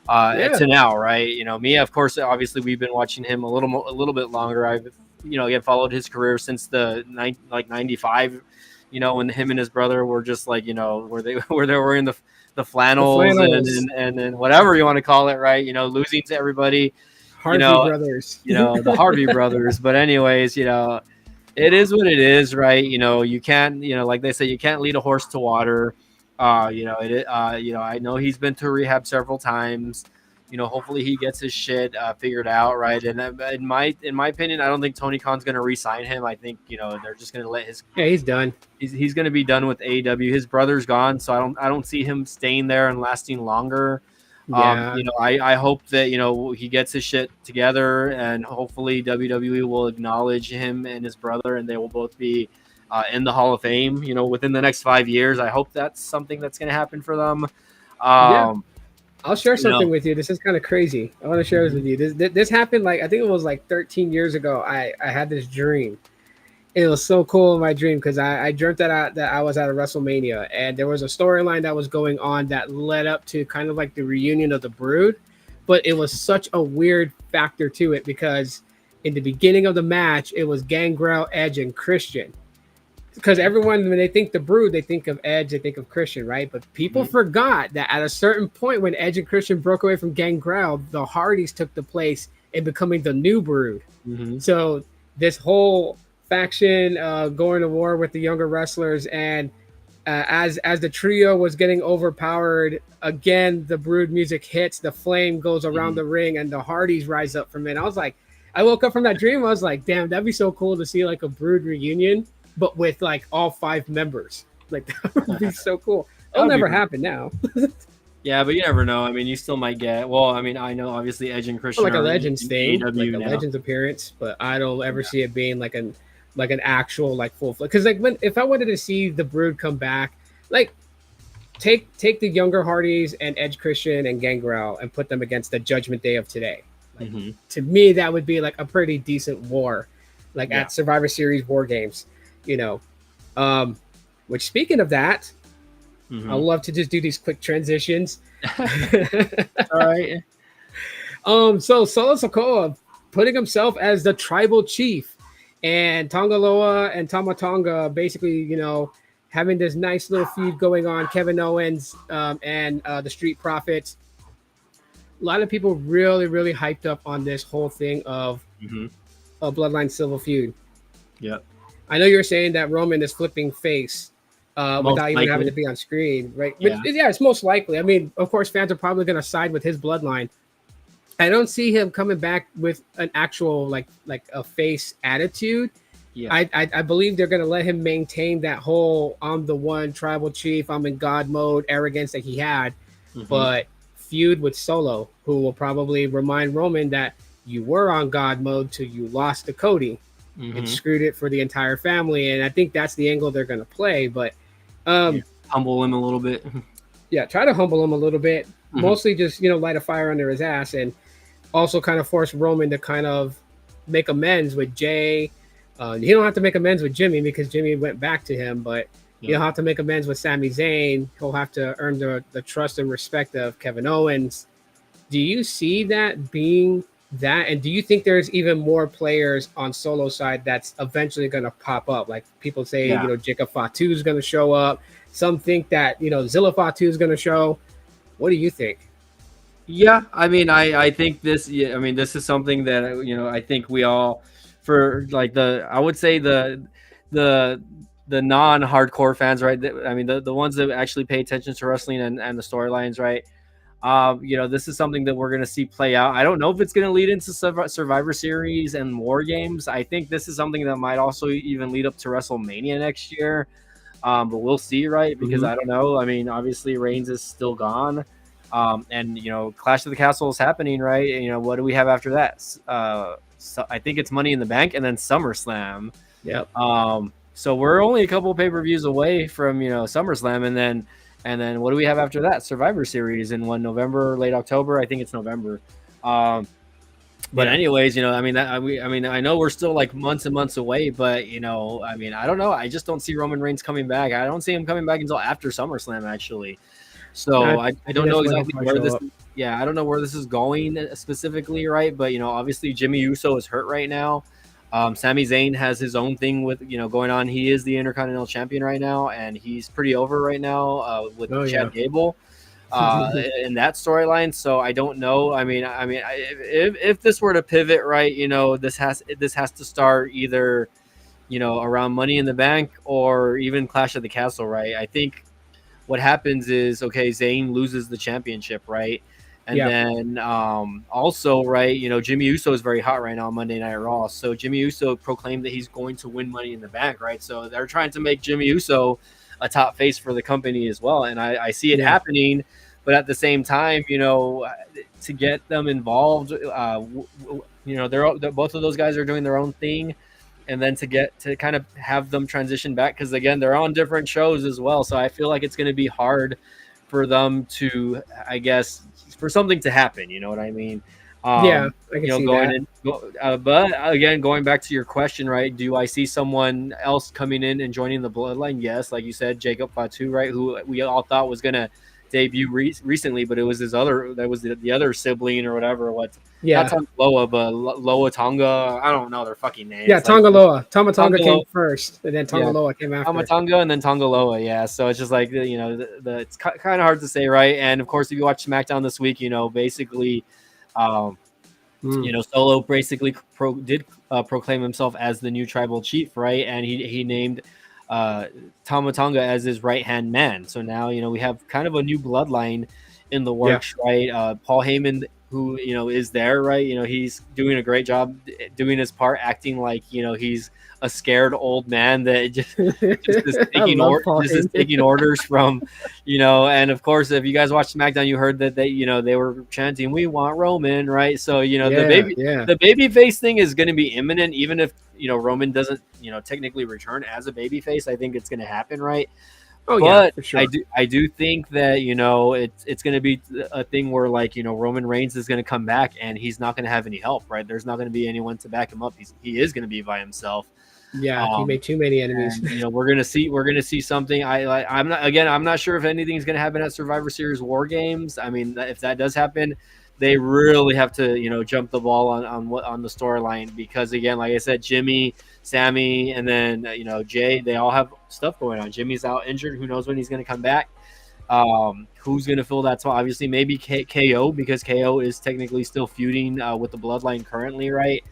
to now, right? Me, of course, obviously we've been watching him a little bit longer. I've, again, followed his career since the 95, when him and his brother were just like, where they were in the flannels. And then whatever you want to call it, right? Losing to everybody, Harvey brothers, the Harvey brothers. But anyways, it is what it is, right? You can't, like they say, you can't lead a horse to water. I know he's been to rehab several times. Hopefully he gets his shit figured out, right? And in my opinion, I don't think Tony Khan's going to re-sign him. I think they're just going to let his he's done. He's going to be done with AEW. His brother's gone, so I don't see him staying there and lasting longer. I hope that he gets his shit together, and hopefully WWE will acknowledge him and his brother, and they will both be in the Hall of Fame. Within the next 5 years. I hope that's something that's going to happen for them. I'll share something with you. This is kind of crazy. I want to share this with you. This happened like, I think it was like 13 years ago. I had this dream. It was so cool in my dream because I dreamt that I was at a WrestleMania, and there was a storyline that was going on that led up to kind of like the reunion of the Brood. But it was such a weird factor to it because in the beginning of the match, it was Gangrel, Edge, and Christian. Because everyone, when they think the Brood, they think of Edge, they think of Christian, right? But people forgot that at a certain point when Edge and Christian broke away from Gangrel, the Hardys took the place in becoming the new Brood. So this whole faction going to war with the younger wrestlers, and as the trio was getting overpowered, again, the Brood music hits, the flame goes around the ring, and the Hardys rise up from it. And I woke up from that dream, I was like, damn, that'd be so cool to see like a Brood reunion, but with like all 5 members. Like that would be so cool. It'll never happen now. Yeah, but you never know. I mean, you still might get. Well, I mean, I know obviously Edge and Christian like a are Legends in thing, like AEW a now. Legends appearance, but I don't ever see it being like an actual like full. Because like if I wanted to see the Brood come back, like take the younger Hardys and Edge, Christian, and Gangrel and put them against the Judgment Day of today. Like, to me, that would be like a pretty decent war, like at Survivor Series War Games, Which, speaking of that, I love to just do these quick transitions. All right. So Solo Sikoa putting himself as the tribal chief, and Tongaloa and Tama Tonga basically, having this nice little feud going on. Kevin Owens and the Street Profits. A lot of people really, really hyped up on this whole thing of a Bloodline Civil feud. Yep. I know you're saying that Roman is flipping face without even having to be on screen, right? Yeah. It's most likely. I mean, of course, fans are probably going to side with his bloodline. I don't see him coming back with an actual like a face attitude. Yeah. I believe they're going to let him maintain that whole I'm the one tribal chief, I'm in God mode arrogance that he had, but feud with Solo, who will probably remind Roman that you were on God mode till you lost to Cody and screwed it for the entire family. And I think that's the angle they're going to play. But humble him a little bit. Yeah, try to humble him a little bit. Mostly just, light a fire under his ass, and also kind of force Roman to kind of make amends with Jay, He don't have to make amends with Jimmy because Jimmy went back to him, but he'll have to make amends with Sami Zayn. He'll have to earn the trust and respect of Kevin Owens. Do you see that being that? And do you think there's even more players on Solo side that's eventually going to pop up? Like people say, Jacob Fatu is going to show up. Some think that, Zilla Fatu is going to show. What do you think? Yeah, I mean, I think this. Yeah, I mean, this is something that I think we all, for like I would say the non-hardcore fans, right? I mean, the ones that actually pay attention to wrestling and the storylines, right? This is something that we're going to see play out. I don't know if it's going to lead into Survivor Series and War Games. I think this is something that might also even lead up to WrestleMania next year. But we'll see, right? Because I don't know. I mean, obviously Reigns is still gone. And Clash of the Castle is happening, right? What do we have after that? So I think it's Money in the Bank and then SummerSlam. Yep. So we're only a couple of pay-per-views away from SummerSlam, and then what do we have after that? Survivor Series in November, late October. I think it's November. But anyways, I mean, I know we're still like months and months away, but I mean, I don't know. I just don't see Roman Reigns coming back. I don't see him coming back until after SummerSlam, actually. So I don't know exactly where this. Yeah, I don't know where this is going specifically, right? But obviously Jimmy Uso is hurt right now. Sami Zayn has his own thing with going on. He is the Intercontinental Champion right now, and he's pretty over right now with Chad Gable in that storyline. So I don't know. I mean, if this were to pivot, right, this has to start either around Money in the Bank or even Clash of the Castle, right? I think what happens is, okay, Zayn loses the championship, right? And then also, right, Jimmy Uso is very hot right now on Monday Night Raw. So Jimmy Uso proclaimed that he's going to win Money in the Bank, right? So they're trying to make Jimmy Uso a top face for the company as well. And I see it happening. But at the same time, to get them involved, they're both of those guys are doing their own thing. And then to kind of have them transition back, because again, they're on different shows as well. So I feel like it's going to be hard for them to, I guess, for something to happen. You know what I mean? I can see that. But again, going back to your question, right? Do I see someone else coming in and joining the Bloodline? Yes, like you said, Jacob Fatu, right? Who we all thought was going to debut recently, but it was the other sibling or whatever. Not Tanga Loa, but Loa Tonga. I don't know their fucking names. Yeah, Tonga Loa. Tama Tonga came first, and then Tonga Loa came after. Tama Tonga and then Tonga Loa. Yeah, so it's just like it's kind of hard to say, right? And of course, if you watch SmackDown this week, basically, Solo basically did proclaim himself as the new tribal chief, right? And he named Tama Tonga as his right-hand man. So now, we have kind of a new bloodline in the works, right? Paul Heyman, who, is there, right? He's doing a great job doing his part, acting like, he's a scared old man that just is taking orders from, and of course, if you guys watched SmackDown, you heard that they were chanting, "We want Roman," right? So, the baby face thing is going to be imminent, even if, Roman doesn't, technically return as a baby face. I think it's going to happen, right? Oh, but for sure. I do think that it's going to be a thing where Roman Reigns is going to come back and he's not going to have any help, right? There's not going to be anyone to back him up. He is going to be by himself. Yeah, he made too many enemies. And, we're gonna see something. I'm not sure if anything's going to happen at Survivor Series War Games. I mean, if that does happen, they really have to jump the ball on the storyline, because again, like I said, Jimmy, Sammy, and then Jay, they all have stuff going on. Jimmy's out injured. Who knows when he's going to come back? Who's going to fill that spot? Obviously, maybe KO, because KO is technically still feuding with the Bloodline currently, right?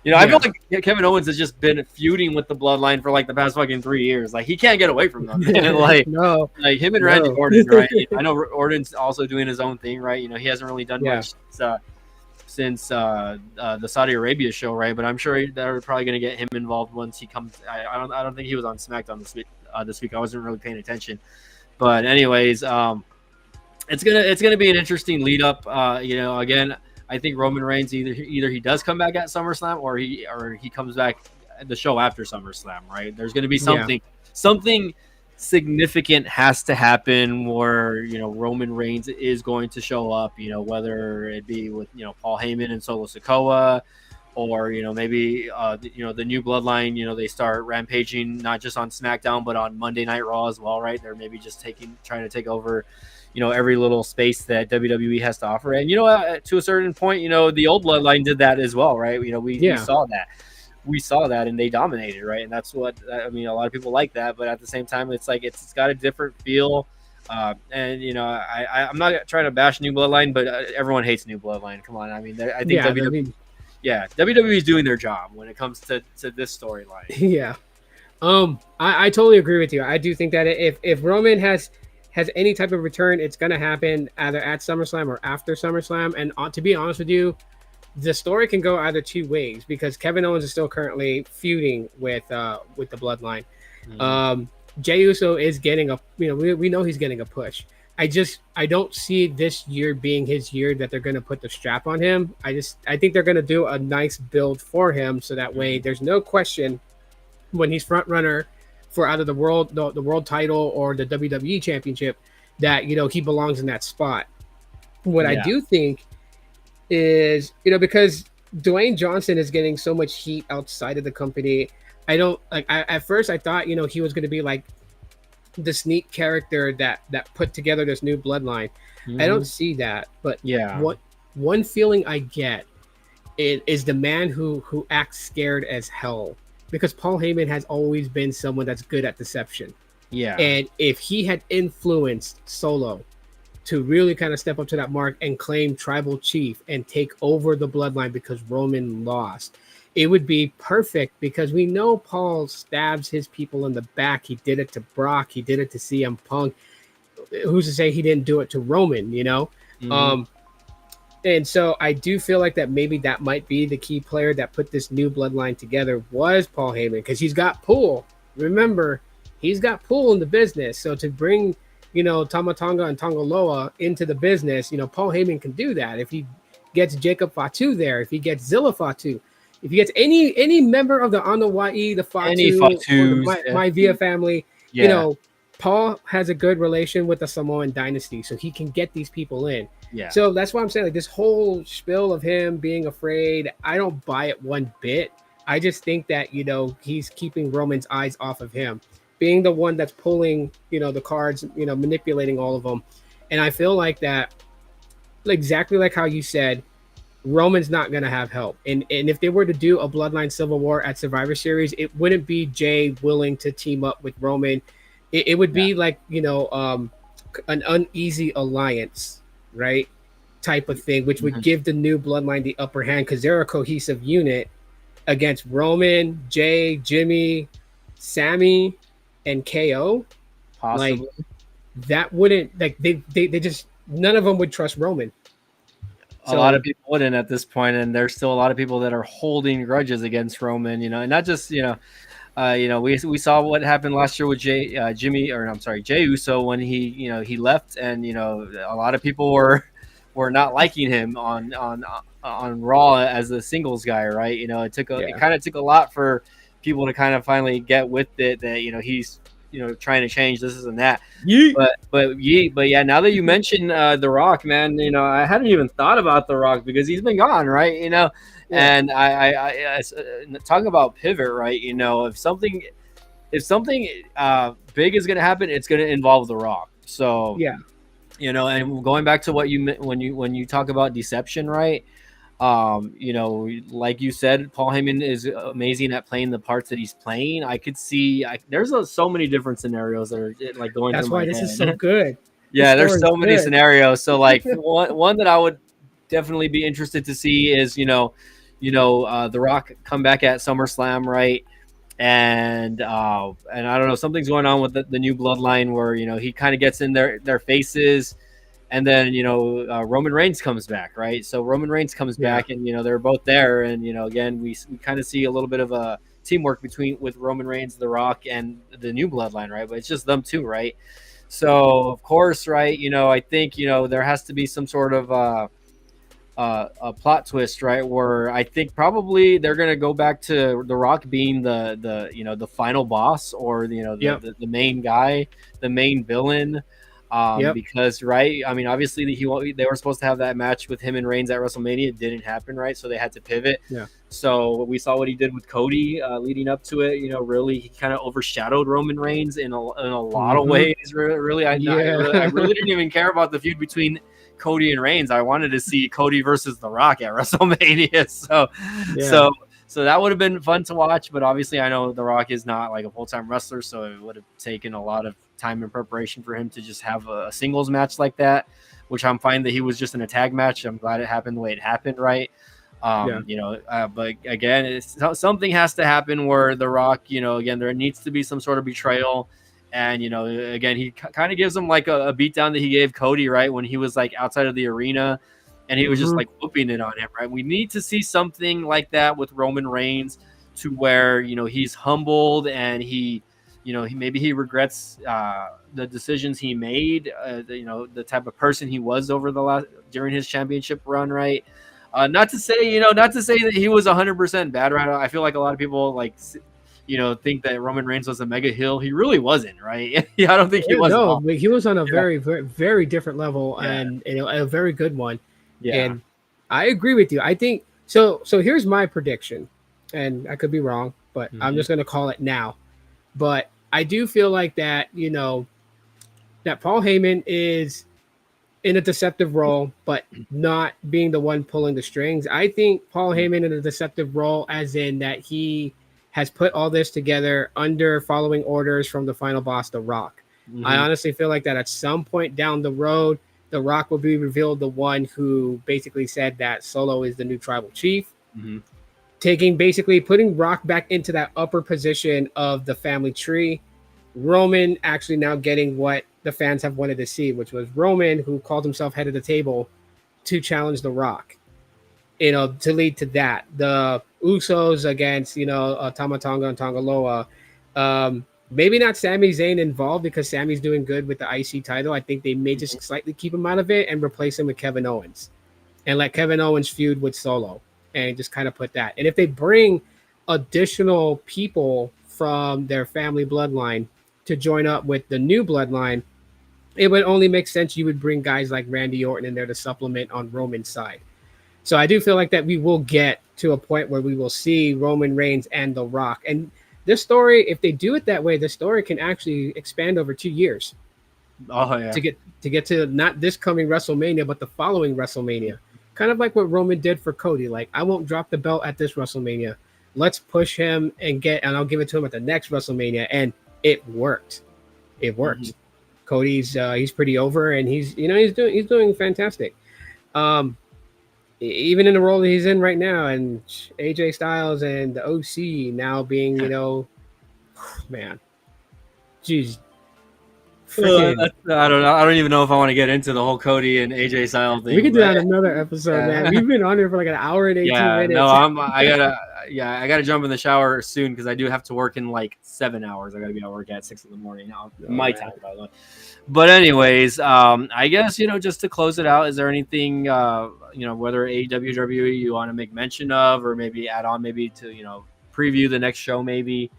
I feel like Kevin Owens has just been feuding with the Bloodline for like the past fucking 3 years. Like, he can't get away from them. Like him and Randy Orton, right? I know Orton's also doing his own thing, right? He hasn't really done much since the Saudi Arabia show, right? But I'm sure they're probably going to get him involved once he comes. I don't think he was on SmackDown this week. I wasn't really paying attention. But anyways, it's gonna be an interesting lead up. Again, I think Roman Reigns either he does come back at SummerSlam or he comes back the show after SummerSlam, right? There's going to be something significant has to happen where Roman Reigns is going to show up, whether it be with Paul Heyman and Solo Sikoa, or maybe the new bloodline, they start rampaging not just on SmackDown but on Monday Night Raw as well, right? They're maybe just trying to take over every little space that WWE has to offer. And to a certain point, the old bloodline did that as well, right? We saw that and they dominated, right? And that's what I mean. A lot of people like that, but at the same time, it's like it's got a different feel. And I'm not trying to bash New Bloodline, but everyone hates New Bloodline. Come on, I mean, I think WWE is doing their job when it comes to this storyline. Yeah, I totally agree with you. I do think that if Roman has any type of return, it's gonna happen either at SummerSlam or after SummerSlam. And to be honest with you, the story can go either two ways because Kevin Owens is still currently feuding with the Bloodline. Mm-hmm. Jey Uso is getting we know he's getting a push. I don't see this year being his year that they're going to put the strap on him. I think they're going to do a nice build for him so that way there's no question when he's front runner for either the world title or the WWE championship that he belongs in that spot. What I do think is because Dwayne Johnson is getting so much heat outside of the company. At first I thought he was going to be like the sneak character that put together this new bloodline. Mm-hmm. I don't see that, but one feeling I get is the man who acts scared as hell, because Paul Heyman has always been someone that's good at deception. Yeah, and if he had influenced Solo to really kind of step up to that mark and claim tribal chief and take over the bloodline because Roman lost, it would be perfect because we know Paul stabs his people in the back. He did it to Brock. He did it to CM Punk. Who's to say he didn't do it to Roman, Mm-hmm. And so I do feel like that maybe that might be the key player that put this new bloodline together was Paul Heyman, because he's got pull. Remember, he's got pull in the business. So to bring Tama Tonga and Tonga Loa into the business, Paul Heyman can do that. If he gets Jacob Fatu there, if he gets Zilla Fatu, if he gets any member of the Anoa'i, the Fatu, or the Maivia family, Paul has a good relation with the Samoan dynasty, so he can get these people in. Yeah. So that's why I'm saying, like, this whole spiel of him being afraid, I don't buy it one bit. I just think that, he's keeping Roman's eyes off of him, being the one that's pulling, the cards, manipulating all of them. And I feel like that, exactly like how you said, Roman's not going to have help. And if they were to do a Bloodline Civil War at Survivor Series, it wouldn't be Jey willing to team up with Roman. It would be like, an uneasy alliance, right? Type of thing, which would give the new Bloodline the upper hand because they're a cohesive unit against Roman, Jey, Jimmy, Sammy, and KO. Possibly. Like, that wouldn't, they just, none of them would trust Roman. A lot of people wouldn't at this point, and there's still a lot of people that are holding grudges against Roman, and not just, we saw what happened last year with Jey Uso when he left, and a lot of people were not liking him on Raw as a singles guy, right? It kind of took a lot for people to kind of finally get with it that he's trying to change this and that. Yeet. But yeah, now that you mentioned The Rock, man, I hadn't even thought about The Rock because he's been gone, right? Yeah. And I talking about pivot, right? If something big is going to happen, it's going to involve The Rock. So yeah, and going back to what when you talk about deception, right? Like you said, Paul Heyman is amazing at playing the parts that he's playing. I could see there's so many different scenarios that are like going. That's why this is so good. Yeah, there's so many scenarios. So like one that I would definitely be interested to see is The Rock come back at SummerSlam, right? And I don't know, something's going on with the new bloodline where he kind of gets in their faces. And then, Roman Reigns comes back, right? So Roman Reigns comes back and, they're both there. And, again, we kind of see a little bit of a teamwork with Roman Reigns, The Rock, and the new bloodline, right? But it's just them two, right? So, of course, right, I think, there has to be some sort of a plot twist, right? Where I think probably they're going to go back to The Rock being the final boss or, the main guy, the main villain. Yep. Because right, I mean, obviously they were supposed to have that match with him and Reigns at WrestleMania. It didn't happen, right? So they had to pivot. Yeah. So we saw what he did with Cody leading up to it. You know, really, he kind of overshadowed Roman Reigns in a lot of ways. Really, I Yeah. really didn't even care about the feud between Cody and Reigns. I wanted to see Cody versus The Rock at WrestleMania. Yeah. So that would have been fun to watch. But obviously, I know The Rock is not like a full-time wrestler, so it would have taken a lot of time and preparation for him to just have a singles match like that, which I'm fine that he was just in a tag match. I'm glad it happened the way it happened, right? Yeah. You know, but again, something has to happen where The Rock, you know, again, there needs to be some sort of betrayal. And, you know, again, he kind of gives him like a beatdown that he gave Cody, right? When he was like outside of the arena and he was just like whooping it on him, right? We need to see something like that with Roman Reigns to where, you know, he's humbled and he, you know, maybe he regrets the decisions he made, you know, the type of person he was during his championship run, right? Not to say that he was 100% bad, right? I feel like a lot of people like, you know, think that Roman Reigns was a mega heel. He really wasn't, right? Yeah, I don't think he was. No, but he was on a very, very, very different level Yeah. and a very good one. Yeah. And I agree with you. I think so. So here's my prediction, and I could be wrong, but I'm just going to call it now. But I do feel like that, you know, that Paul Heyman is in a deceptive role, but not being the one pulling the strings. I think Paul Heyman in a deceptive role, as in that he has put all this together under following orders from the final boss, The Rock. I honestly feel like that at some point down the road, The Rock will be revealed the one who basically said that Solo is the new tribal chief. Putting Rock back into that upper position of the family tree. Roman actually now getting what the fans have wanted to see, which was Roman, who called himself head of the table, to challenge The Rock, you know, to lead to that. The Usos against, you know, Tama Tonga and Tonga Loa. Maybe not Sami Zayn involved because Sami's doing good with the IC title. I think they may just slightly keep him out of it and replace him with Kevin Owens and let Kevin Owens feud with Solo and just kind of put that. And if they bring additional people from their family bloodline to join up with the new bloodline, it would only make sense you would bring guys like Randy Orton in there to supplement on Roman's side. So I do feel like that we will get to a point where we will see Roman Reigns and The Rock. And this story, if they do it that way, the story can actually expand over 2 years. Oh yeah. To get to not this coming WrestleMania, but the following WrestleMania. Kind of like what Roman did for Cody. Like, I won't drop the belt at this WrestleMania. Let's push him and I'll give it to him at the next WrestleMania. And it worked. It worked. Cody's he's pretty over, and he's doing fantastic. Even in the role that he's in right now, and AJ Styles and the OC now being, you know, man, geez. I don't know. I don't even know if I want to get into the whole Cody and AJ Styles thing. We could do that in another episode, man. We've been on here for like an hour and 18 minutes. No, I gotta jump in the shower soon because I do have to work in like 7 hours. I gotta be at work at 6 a.m. Now, my time, by the way. But anyways, I guess, you know, just to close it out, is there anything you know, whether AEW, WWE you want to make mention of, or maybe add on, maybe to, you know, preview the next show, maybe?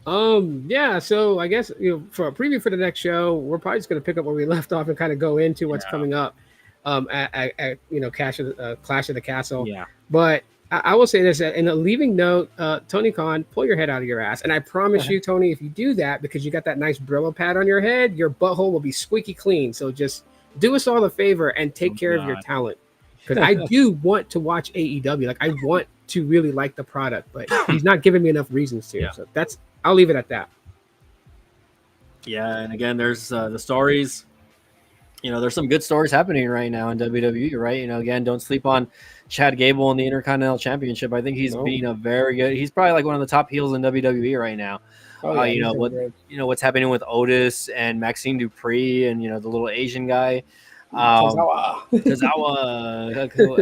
Yeah, so I guess, you know, for a preview for the next show, we're probably just going to pick up where we left off and kind of go into what's coming up at you know, Clash of the Castle. Yeah. But I will say this, in a leaving note, Tony Khan, pull your head out of your ass. And I promise you, Tony, if you do that, because you got that nice Brillo pad on your head, your butthole will be squeaky clean. So just do us all a favor and take care of your talent. Because I do want to watch AEW. Like, I want to really like the product, but he's not giving me enough reasons to. So I'll leave it at that. Yeah, and again, there's the stories. You know, there's some good stories happening right now in WWE, right? You know, again, don't sleep on Chad Gable in the Intercontinental Championship. I think he's being a very good. He's probably like one of the top heels in WWE right now. You know what's happening with Otis and Maxine Dupree and, you know, the little Asian guy. Tozawa.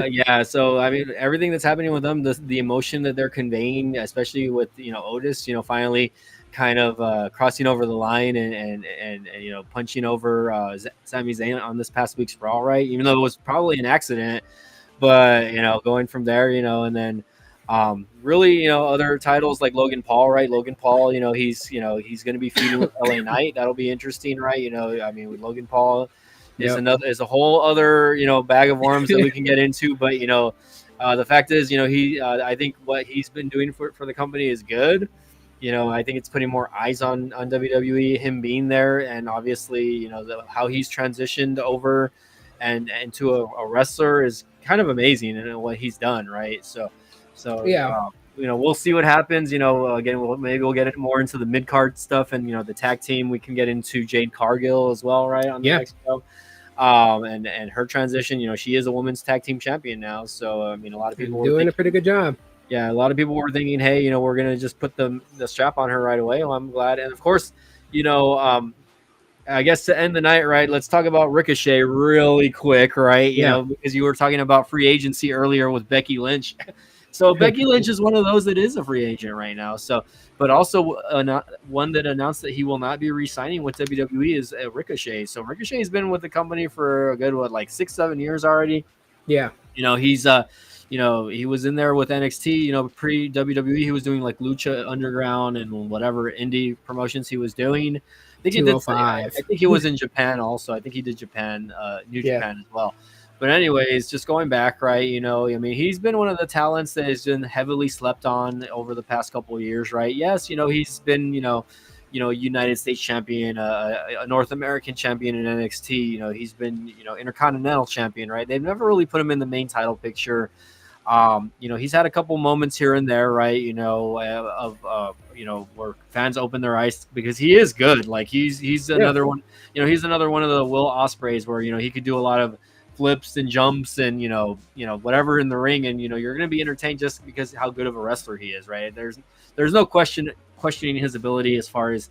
Yeah, so I mean, everything that's happening with them, the emotion that they're conveying, especially with, you know, Otis, you know, finally kind of crossing over the line and you know, punching over Sami Zayn on this past week's Raw, right? Even though it was probably an accident, but, you know, going from there, you know, and then Really, other titles like Logan Paul, right? Logan Paul, he's going to be feuding with LA Knight. That'll be interesting, right? I mean, with Logan Paul Yep. is a whole other, bag of worms that we can get into. But the fact is, I think what he's been doing for the company is good. I think it's putting more eyes on WWE, him being there, and obviously, how he's transitioned over and into a wrestler is kind of amazing, and what he's done, right? So Yeah. we'll see what happens. Again, maybe we'll get it more into the mid card stuff, and the tag team. We can get into Jade Cargill as well, right, on the Yeah. next show. And her transition. She is a women's tag team champion now. So I mean, a lot of people doing a pretty good job. Yeah, a lot of people were thinking, hey, we're gonna just put the strap on her right away. Well, I'm glad, and of course, I guess to end the night, right? Let's talk about Ricochet really quick, right? Because you were talking about free agency earlier with Becky Lynch. So Becky Lynch is one of those that is a free agent right now. So, but also one that announced that he will not be re-signing with WWE is Ricochet. So Ricochet's been with the company for a good 6-7 years already. Yeah. He's he was in there with NXT. Pre WWE, he was doing like Lucha Underground and whatever indie promotions he was doing. I think he did. I think he was in Japan also. I think he did Japan, New Japan as well. But anyways, just going back, right? I mean, he's been one of the talents that has been heavily slept on over the past couple of years, right? Yes, he's been, United States champion, a North American champion in NXT. He's been, Intercontinental champion, right? They've never really put him in the main title picture. He's had a couple moments here and there, right? Where fans open their eyes because he is good. Like he's another one. He's another one of the Will Ospreys where he could do a lot of flips and jumps and whatever in the ring, and you're going to be entertained just because how good of a wrestler he is, right? There's no questioning his ability as far as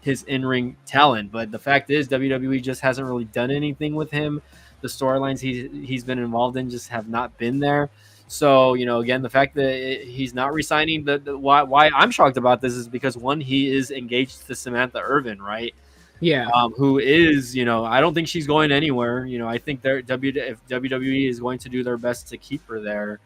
his in-ring talent, but the fact is WWE just hasn't really done anything with him. The storylines he's been involved in just have not been there. So again, the fact that he's not resigning, why I'm shocked about this is because one, he is engaged to Samantha Irvin, right? Yeah. Who is, I don't think she's going anywhere. I think if WWE is going to do their best to keep her there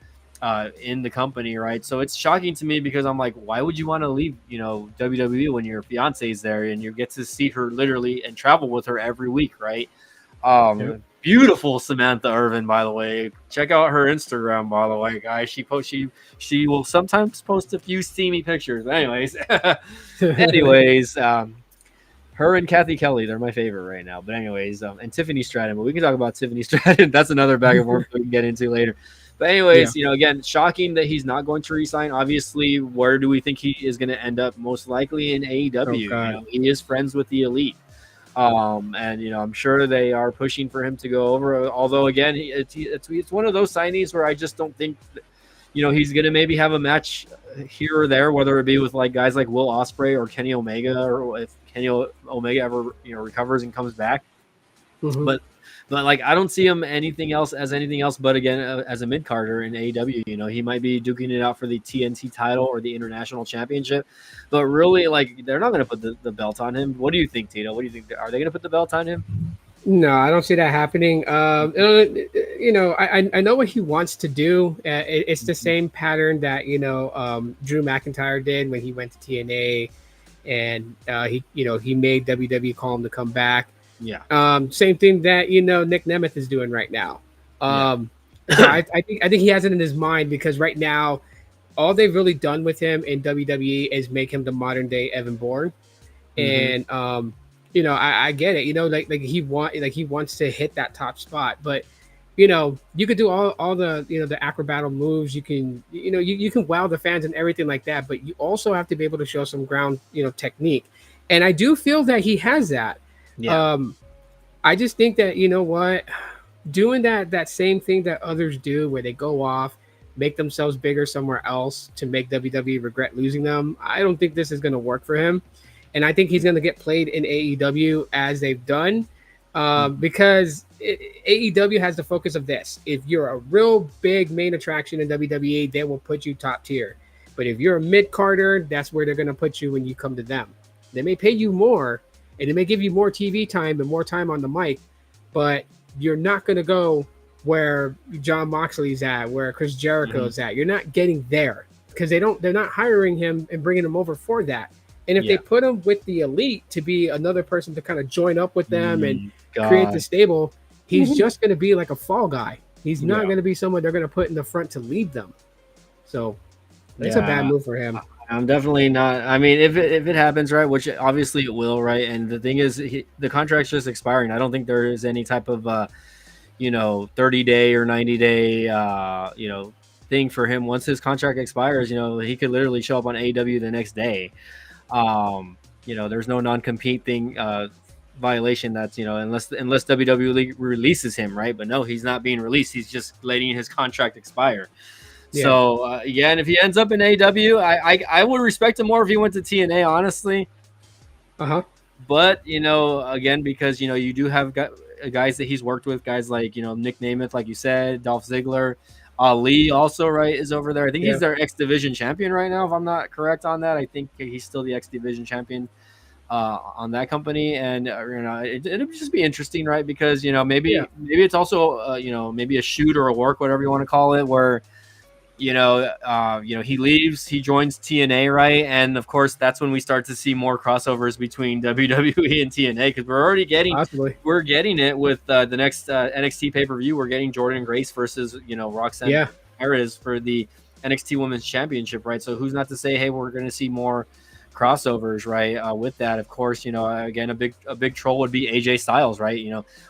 in the company, right? So it's shocking to me because I'm like, why would you want to leave, WWE when your fiance is there and you get to see her literally and travel with her every week, right? Beautiful Samantha Irvin, by the way. Check out her Instagram, by the way, guys. She will sometimes post a few steamy pictures. Anyways, her and Kathy Kelly, they're my favorite right now. But anyways, and Tiffany Stratton. But we can talk about Tiffany Stratton. That's another bag of worms we can get into later. But anyways, again, shocking that he's not going to resign. Obviously, where do we think he is going to end up? Most likely in AEW. He is friends with the Elite. And I'm sure they are pushing for him to go over. Although again, it's one of those signings where I just don't think he's going to maybe have a match here or there, whether it be with like guys like Will Ospreay or Kenny Omega, or if Kenny Omega ever recovers and comes back. Mm-hmm. But like I don't see him anything else but again as a mid carder in AEW. He might be duking it out for the TNT title or the International Championship, but really like they're not going to put the belt on him. What do you think, Tito? What do you think? Are they going to put the belt on him? No, I don't see that happening. I know what he wants to do. It's the same pattern that Drew McIntyre did when he went to TNA, and he made WWE call him to come back. Yeah. Same thing that Nick Nemeth is doing right now. So I think he has it in his mind because right now, all they've really done with him in WWE is make him the modern day Evan Bourne, and I get it. He wants to hit that top spot, but you could do all the the acrobatic moves. You can you can wow the fans and everything like that, but you also have to be able to show some ground technique, and I do feel that he has that. Yeah. I just think that doing that same thing that others do, where they go off, make themselves bigger somewhere else to make WWE regret losing them. I don't think this is going to work for him. And I think he's going to get played in AEW as they've done because AEW has the focus of this. If you're a real big main attraction in WWE, they will put you top tier. But if you're a mid-carder, that's where they're going to put you when you come to them. They may pay you more, and it may give you more TV time and more time on the mic, but you're not going to go where Jon Moxley's at, where Chris Jericho's at. You're not getting there. because they're not hiring him and bringing him over for that. And if Yeah. they put him with the elite to be another person to kind of join up with them and create the God. stable, he's just going to be like a fall guy. He's not Yeah. going to be someone they're going to put in the front to lead them. So it's a bad move for him. I'm definitely not. I mean, if it happens, right, which obviously it will, right. And the thing is, the contract's just expiring. I don't think there is any type of 30-day or 90-day thing for him. Once his contract expires, he could literally show up on AEW the next day. There's no non-compete thing violation that's unless WWE releases him, right? But no, he's not being released. He's just letting his contract expire. Yeah. So and if he ends up in AEW, I would respect him more if he went to TNA, honestly. But again, because you do have guys that he's worked with, guys like Nick Namath, like you said, Dolph Ziggler, Ali also, right, is over there. I think he's their X Division champion right now, if I'm not correct on that. I think he's still the X Division champion on that company, and it'll just be interesting, right? Because maybe it's also maybe a shoot or a work, whatever you want to call it, where he leaves, he joins TNA, right? And of course, that's when we start to see more crossovers between WWE and TNA, because we're already getting it with the next NXT pay-per-view. We're getting Jordynne Grace versus Roxanne Perez for the NXT Women's Championship, right? So who's not to say, hey, we're going to see more crossovers, right? With that, of course, again, a big troll would be AJ Styles, right?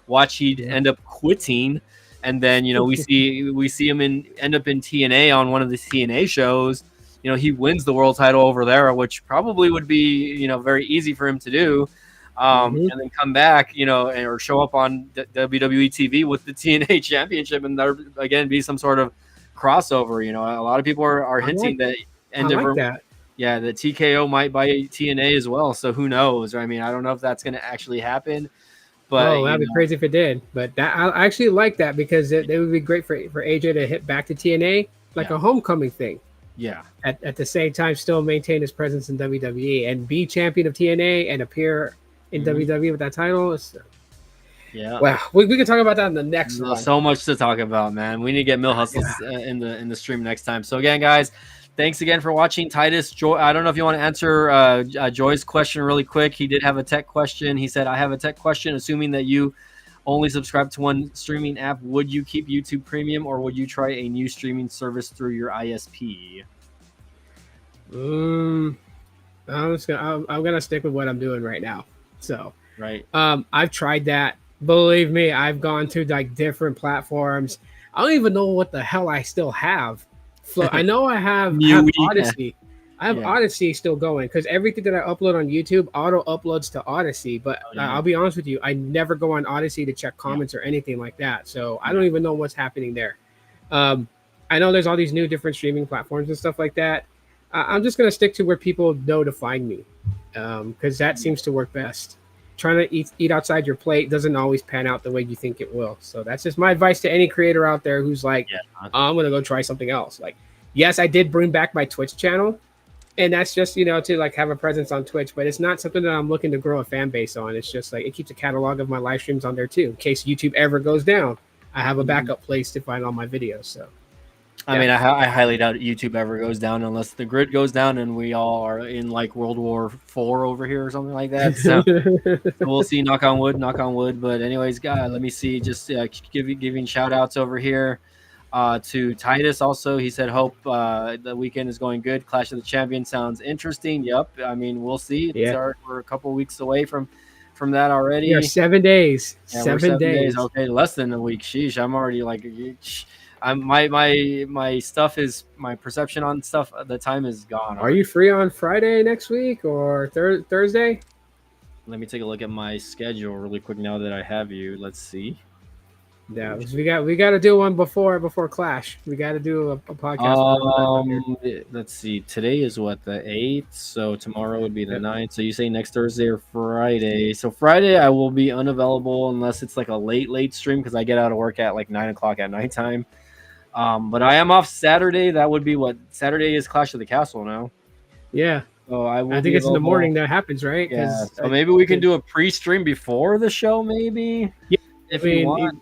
Watch he'd end up quitting. And then we see him end up in TNA on one of the TNA shows. He wins the world title over there, which probably would be very easy for him to do. And then come back, or show up on WWE TV with the TNA Championship, and there again be some sort of crossover. A lot of people are hinting that Endeavor, that TKO might buy TNA as well. So who knows? I mean, I don't know if that's going to actually happen. But, that'd be crazy if it did. But I actually like that, because it would be great for AJ to hit back to TNA, like a homecoming thing. Yeah. At the same time, still maintain his presence in WWE and be champion of TNA and appear in WWE with that title. Well, we can talk about that in the next one. So much to talk about, man. We need to get Mill Hustles in the stream next time. So again, guys, thanks again for watching. Titus, Joy, I don't know if you want to answer Joy's question really quick. He did have a tech question. He said, I have a tech question. Assuming that you only subscribe to one streaming app, would you keep YouTube Premium, or would you try a new streaming service through your ISP? I'm gonna stick with what I'm doing right now. So right. I've tried that. Believe me, I've gone to like different platforms. I don't even know what the hell I still have. I know I have Odyssey. I have Odyssey still going, because everything that I upload on YouTube auto uploads to Odyssey. But I'll be honest with you, I never go on Odyssey to check comments or anything like that. So I don't even know what's happening there. I know there's all these new different streaming platforms and stuff like that. I'm just going to stick to where people know to find me, because that seems to work best. Trying to eat outside your plate doesn't always pan out the way you think it will. So that's just my advice to any creator out there who's like, I'm going to go try something else. Like, yes, I did bring back my Twitch channel, and that's just, to like have a presence on Twitch, but it's not something that I'm looking to grow a fan base on. It's just like, it keeps a catalog of my live streams on there too. In case YouTube ever goes down, I have a backup place to find all my videos. So I mean, I highly doubt YouTube ever goes down unless the grid goes down and we all are in like World War IV over here or something like that. So we'll see. Knock on wood. But anyways, guys, let me see. Just giving shout outs over here to Titus. Also, he said, hope the weekend is going good. Clash of the Champions sounds interesting. Yep. I mean, we'll see. We're a couple of weeks away from that already. Yeah, 7 days. Yeah, 7 days. Okay, less than a week. Sheesh, I'm already like. My stuff is, my perception on stuff, the time is gone. Are you free on Friday next week or Thursday? Let me take a look at my schedule really quick now that I have you. Let's see. Yeah, we got to do one before Clash. We got to do a podcast. Let's see. Today is what, the 8th, so tomorrow would be the 9th. So you say next Thursday or Friday. So Friday I will be unavailable unless it's like a late stream, because I get out of work at like 9 o'clock at nighttime. But I am off Saturday. That would be what? Saturday is Clash of the Castle now. Yeah. So I think it's in the morning that happens, right? Yeah. So maybe we can do a pre-stream before the show, maybe. Yeah. If you want.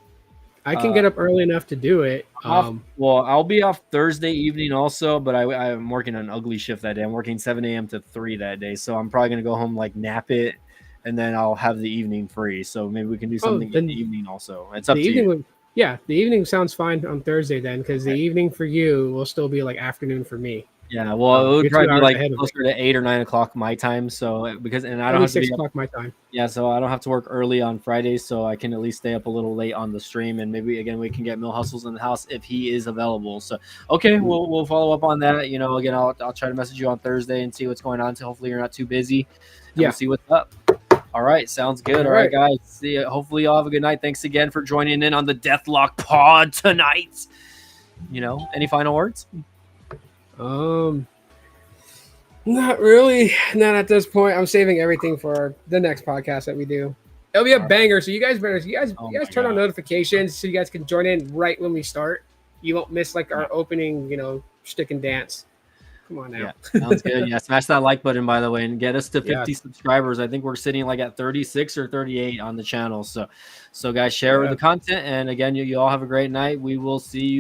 I can get up early enough to do it. Well, I'll be off Thursday evening also, but I'm working an ugly shift that day. I'm working 7 a.m. to 3 that day, so I'm probably gonna go home, like nap it, and then I'll have the evening free. So maybe we can do something in the evening also. It's up the to evening you. the evening sounds fine on Thursday then, because the evening for you will still be like afternoon for me. Yeah, well, it would You're 2 probably be hours like ahead of me. closer to 8 or 9 o'clock my time. So I don't Maybe have to be 6 o'clock my time. Yeah, so I don't have to work early on Fridays, so I can at least stay up a little late on the stream, and maybe again we can get Mill Hustles in the house if he is available. So okay, we'll follow up on that. You know, again, I'll try to message you on Thursday and see what's going on. So hopefully you're not too busy, and we'll see what's up. All right, sounds good. All right, guys. See ya. Hopefully y'all have a good night. Thanks again for joining in on the Deathlock Pod tonight. You know, any final words? Not really. Not at this point. I'm saving everything for the next podcast that we do. It'll be a banger. So you guys turn on notifications so you guys can join in right when we start. You won't miss like our opening, shtick and dance. Come on now. Yeah, sounds good. Yeah, smash that like button, by the way, and get us to 50 subscribers. I think we're sitting like at 36 or 38 on the channel. So guys, share the content. And again, you all have a great night. We will see you